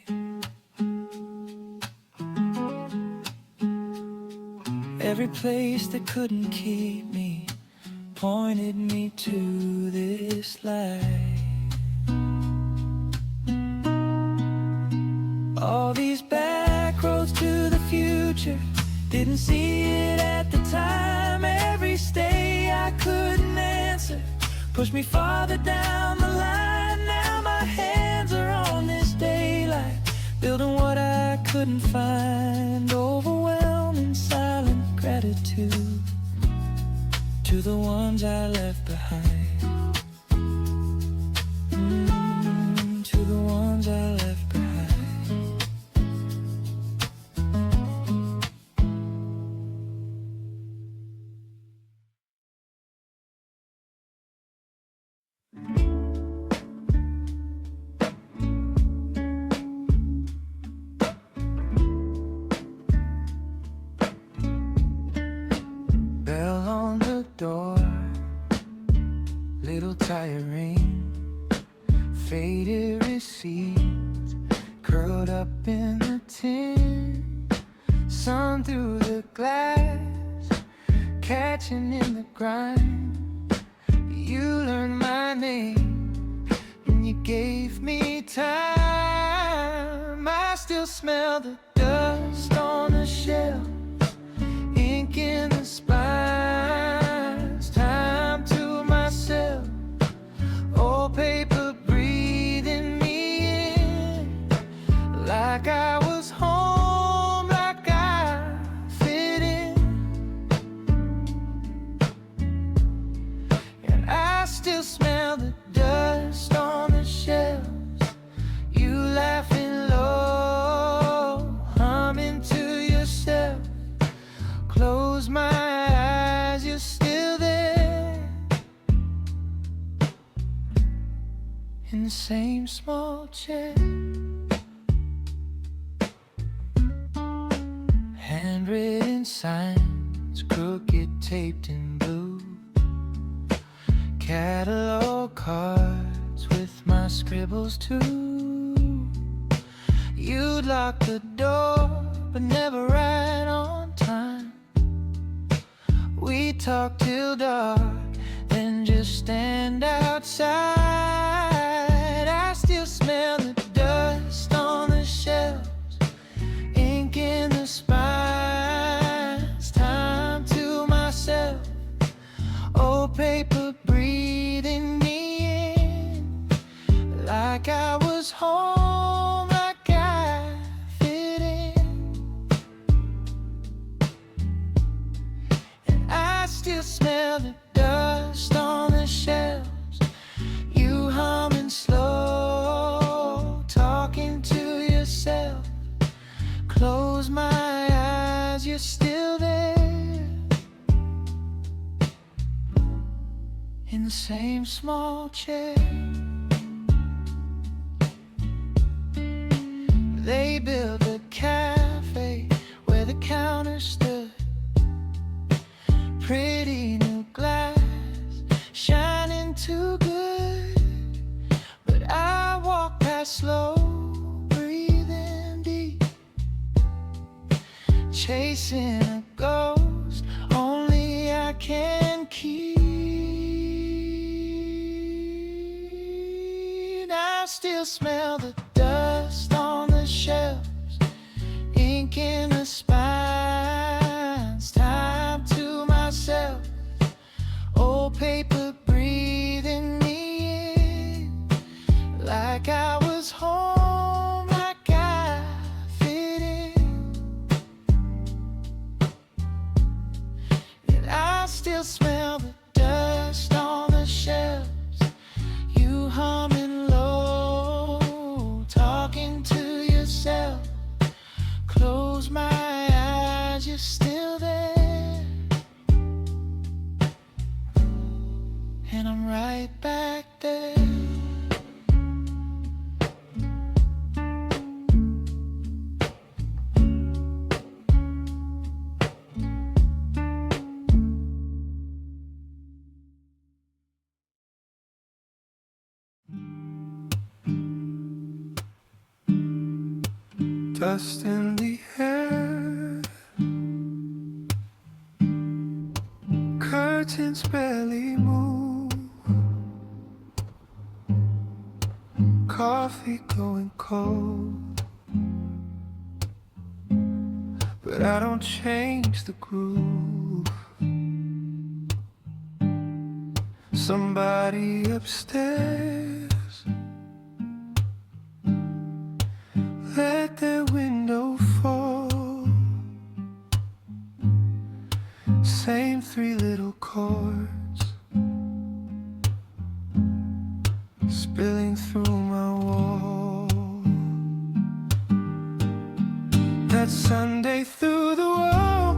Every place that couldn't keep me pointed me to this light. All these back roads to the future, didn't see it at the time. Every stay I couldn't answer pushed me farther down the line. Now my hands are on this daylight, building what I couldn't find. Overwhelming silent gratitude to the ones I left behind. To the ones I left behind. Bell on the door, little tiring, faded receipts curled up in the tin. Sun through the glass, catching in the grind. You learned my name and you gave me time. I still smell the dust on the shelf, ink in the spines. Time to myself, old paper breathing me in, like I was home, like I fit in. And I still smell the dust on the shelves, you laughing low, humming to yourself. Close my eyes, you're still there, in the same small chair. Handwritten signs, crooked taped in blue, catalog cards with my scribbles too. You'd lock the door but never right on time. We talk till dark, then just stand outside. I still smell the dust on the shelves, ink in the spines. Time to myself, old paper breathing me in, like I was home, like I fit in. And I still smell the dust on the shelves, you humming slow, talking to yourself. Close my eyes, you're still there, in the same small chair. They built a cafe where the counter stood, pretty new glass, shining too good. But I walk past slow, breathing deep, chasing a ghost only I can keep. I still smell the dust on the shelves, ink in the spines. Time to myself, old paper breathing me in, like I was home, like I fit in. And I still smell the dust on the shelves, you humming low, talking to yourself. Close my eyes, you're still there, and I'm right back there. Dust in the air, curtains barely move, coffee going cold, but I don't change the groove. Somebody upstairs let their window fall, same three little chords spilling through my wall. That Sunday through the wall,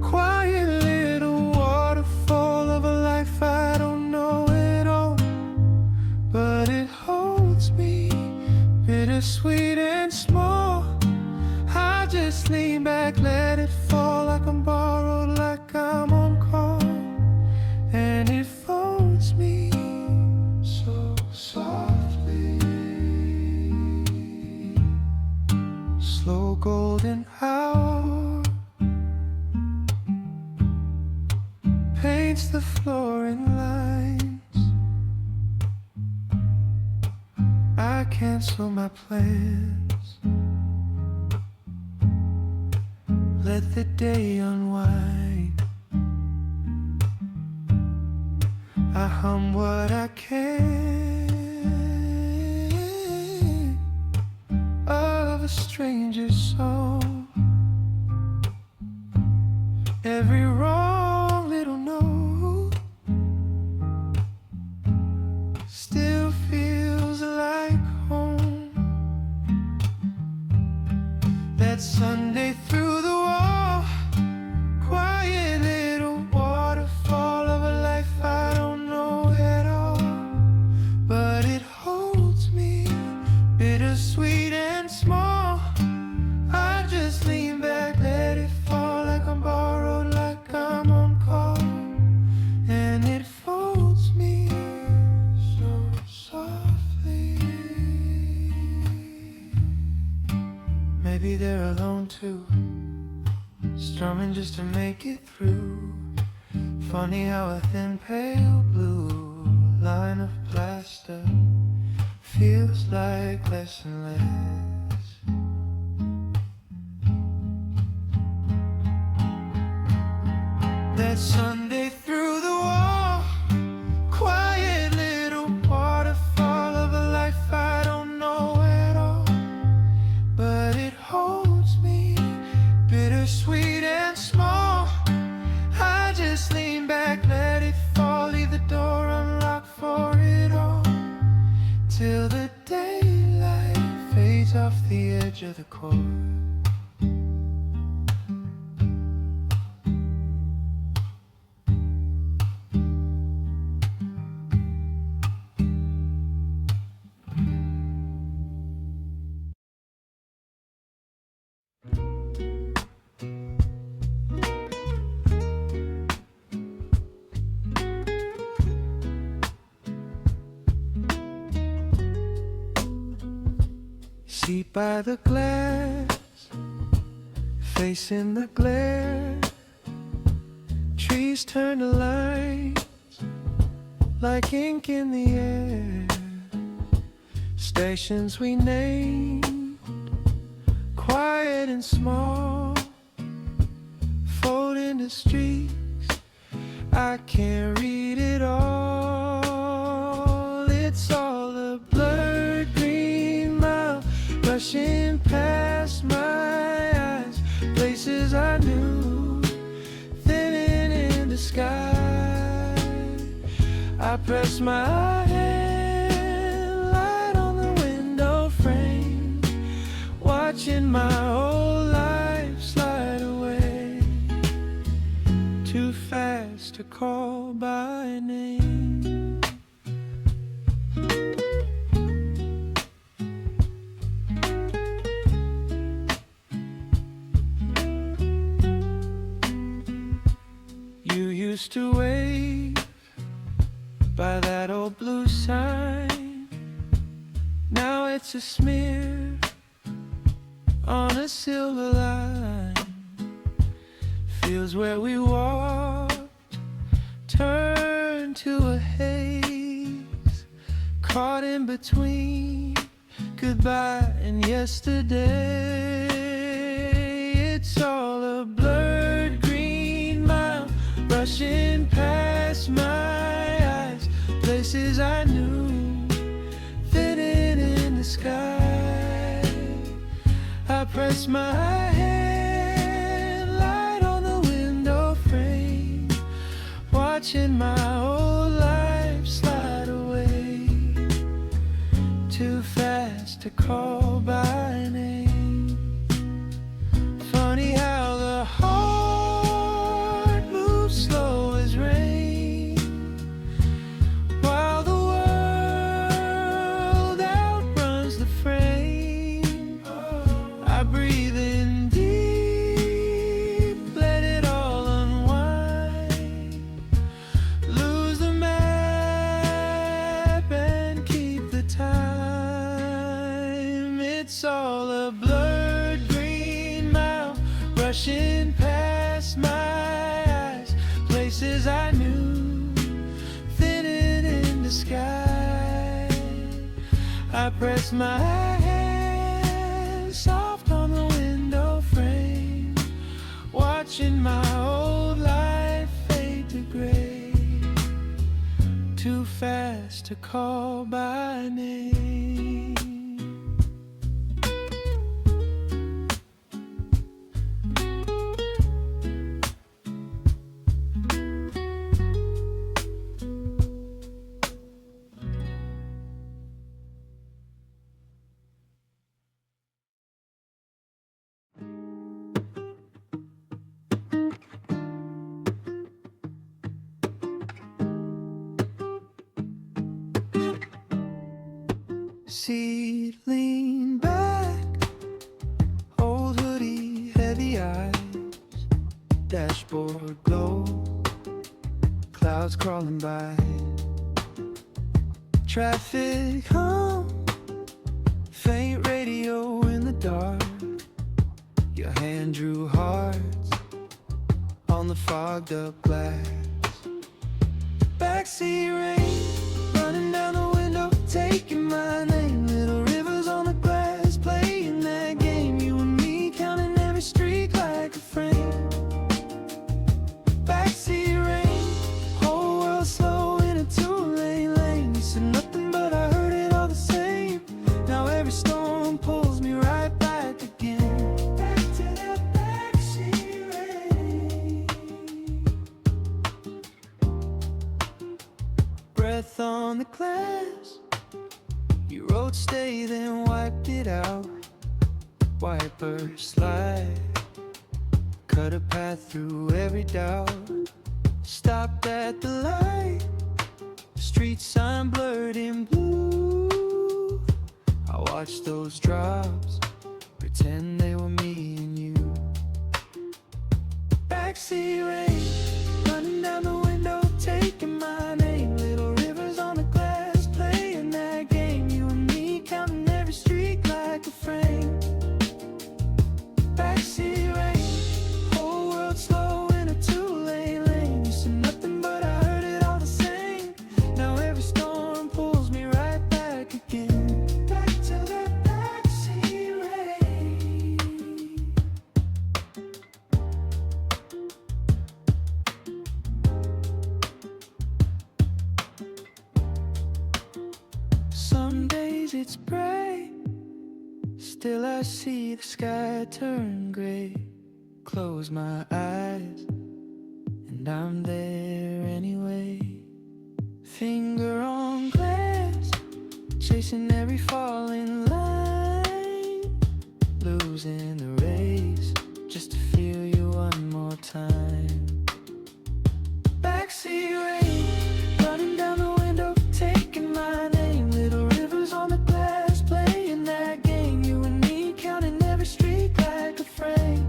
quiet little waterfall of a life I don't know at all, but it holds me, bittersweet and small. I just lean back, let it fall like I'm borrowed, like I'm on call, and it folds me so softly. Slow golden hour paints the floor in lines. I cancel my plans, let the day unwind. I hum what I can of a stranger's song. Every wrong little note still feels like home. That Sunday through the wall, quiet little waterfall of a life I don't know at all, but it holds me, bittersweet and small. I just lean back, let it fall like I'm borrowed, like I'm on call, and it folds me so softly. Maybe maybe they're alone too, strumming just to make it through. Funny how a thin pale blue line of plaster feels like less and less. That Sunday through the wall, quiet little waterfall of a life I don't know at all, but it holds me, bittersweet and small. I just lean back, let it fall, leave the door unlocked for it all, till the daylight fades off the edge of the court. Seat by the glass, facing the glare. Trees turn to lights, like ink in the air. Stations we named, quiet and small, fold into streaks. I can't read it all. It's all a blurred green mile, rushing past my eyes, places I knew, thinning in the sky. I press my hand light on the window frame, watching my whole life slide away, too fast to call by name. You used to wave by that old blue sign, now it's a smear on a silver line. Fields where we walked turned to a haze, caught in between goodbye and yesterday. It's all a blurred green mile, rushing past my eyes, places I knew, fitting in the sky. I press my hand light on the window frame, watching my whole life slide away, too fast to call by name. Funny how the heart moves slow as rain, while the world outruns the frame. I breathe in deep, let it all unwind, lose the map and keep the time. It's all a blurred green mile, rushing past my eyes, places I knew, thinning in the sky. I press my hand soft on the window frame, watching my old life fade to gray, too fast to call by name. Seat lean back, old hoodie, heavy eyes, dashboard glow, clouds crawling by, traffic hum, faint radio in the dark, Your hand drew hearts on the fogged up glass. Backseat rain running down the window, taking my name. Little rivers on the glass, playing that game. You and me counting every streak like a frame. Backseat rain, whole world slow in a two-lane lane. You said nothing but I heard it all the same. Now every storm pulls me right back again. Back to that backseat rain. Breath on the glass, you wrote stay then wiped it out. Wiper slide, cut a path through every doubt. Stopped at the light, street sign blurred in blue. I watched those drops, pretend they were me and you. Backseat rain, running down the window, taking my name. Little rivers on the glass, playing that game. You and me counting every streak like a frame. Backseat rain, whole world slow in a two-lane lane. You said nothing but I heard it all the same. Now every storm pulls me right back again. Back to that backseat rain. Some days it's bright, still I see the sky turn gray. Close my eyes and I'm there anyway. Finger on glass, chasing every falling line. Losing the race, just to feel you one more time. Backseat rain, running down the window, taking my name. Little rivers on the glass, playing that game. You and me counting every streak like a frame.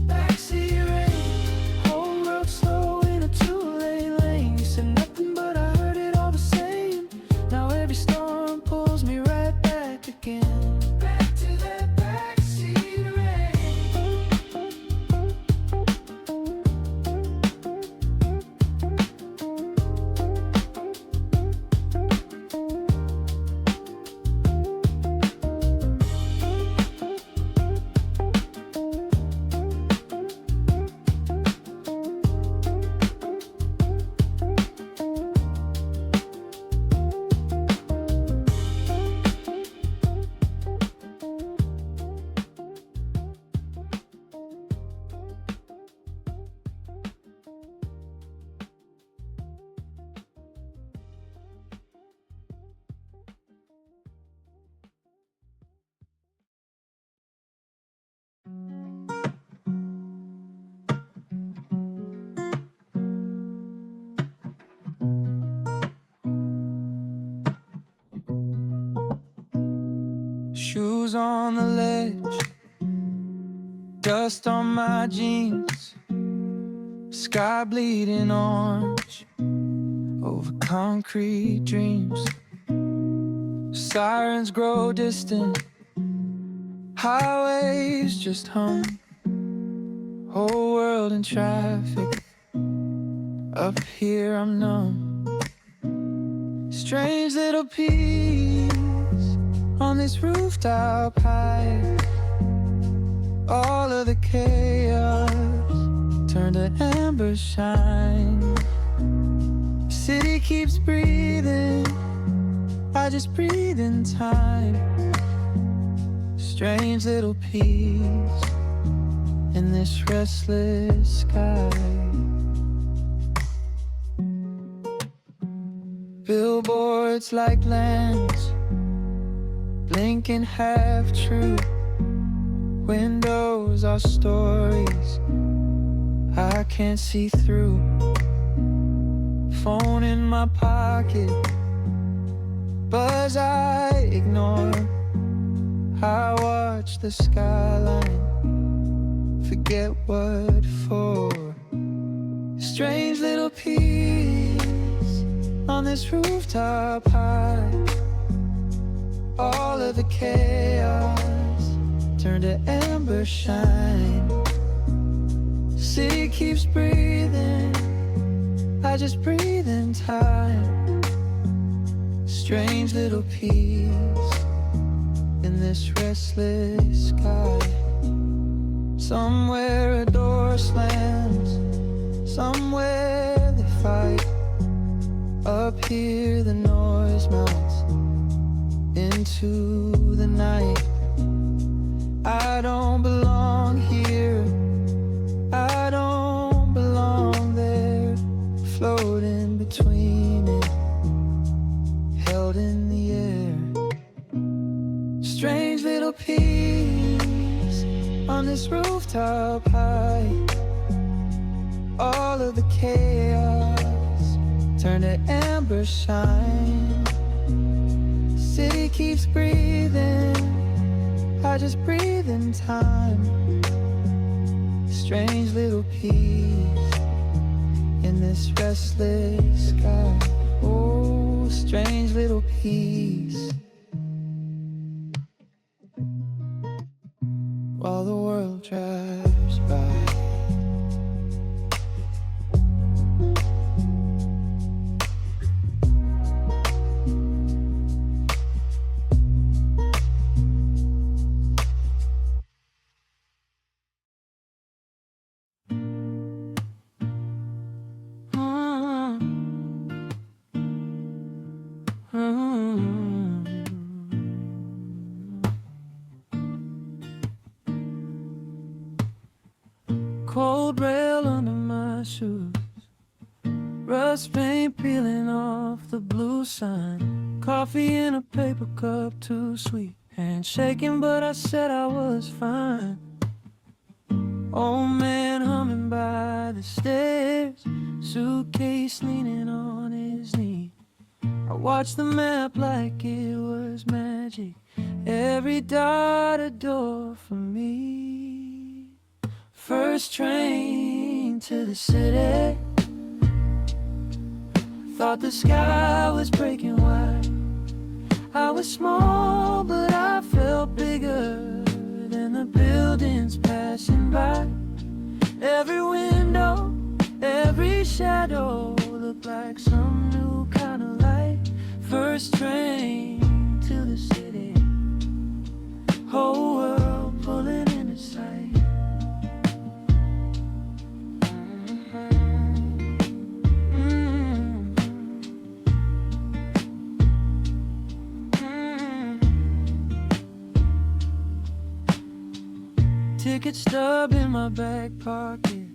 Backseat rain, whole world slow in a two-lane lane. You said nothing but I heard it all the same. Now every storm pulls me right back again. Back to that backseat rain. Shoes on the ledge, dust on my jeans, sky bleeding orange over concrete dreams. Sirens grow distant, highways just hum. Whole world in traffic, up here I'm numb. Strange little peace on this rooftop high. All of the chaos turned to amber shine. City keeps breathing, I just breathe in time. Strange little peace in this restless sky. Billboards like lamps, blinking half true. Windows are stories I can't see through. Phone in my pocket, buzz I ignore. I watch the skyline, forget what for. Strange little peace on this rooftop high. All of the chaos turn to amber shine. City keeps breathing, I just breathe in time. Strange little peace in this restless sky. Somewhere a door slams, somewhere they fight. Up here the noise melts into the night. I don't belong here, I don't belong there. Floating between it, held in the air. Strange little peace on this rooftop high. All of the chaos turn to amber shine. City keeps breathing, I just breathe in time. Strange little peace in this restless sky. Oh, strange little peace. While the world drives by. Cold rail under my shoes, rust paint peeling off the blue sign. Coffee in a paper cup, too sweet. Hand shaking, but I said I was fine. Old man humming by the stairs, suitcase leaning on his knee. I watched the map like it was magic, every dot a door for me. First train to the city, thought the sky was breaking wide. I was small, but I felt bigger than the buildings passing by. Every window, every shadow looked like some new kind of light. First train to the city, whole world pulling into sight. Ticket stub in my back pocket,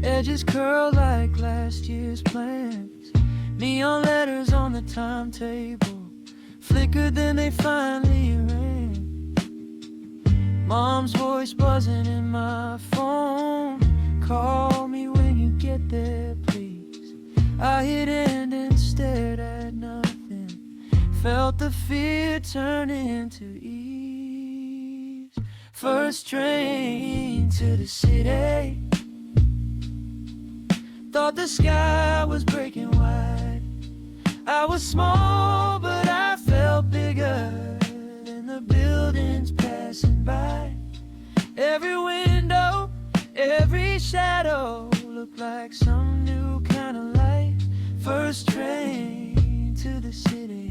edges curled like last year's plans. Neon letters on the timetable flickered, then they finally rang. Mom's voice buzzing in my phone, call me when you get there, please. I hit end and stared at nothing, felt the fear turn into ease. First train to the city, thought the sky was breaking wide. I was small, but I felt bigger than the buildings passing by. Every window, every shadow looked like some new kind of light. First train to the city,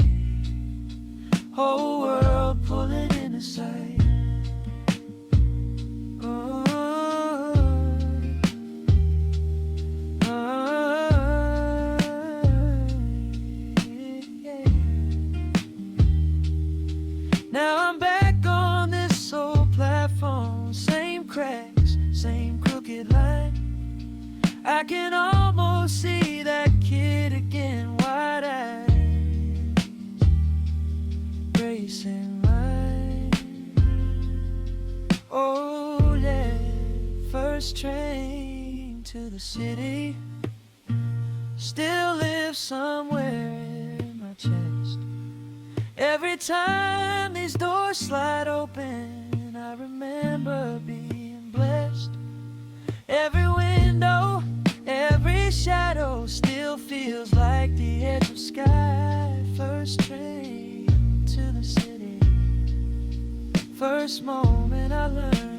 whole world pulling into sight. Now I'm back on this old platform, same cracks, same crooked line. I can almost see that kid again, wide eyes, racing mine. Oh yeah, first train to the city, still lives somewhere in my chest. Every time these doors slide open, I remember being blessed. Every window, every shadow still feels like the edge of sky. First train to the city, first moment I learned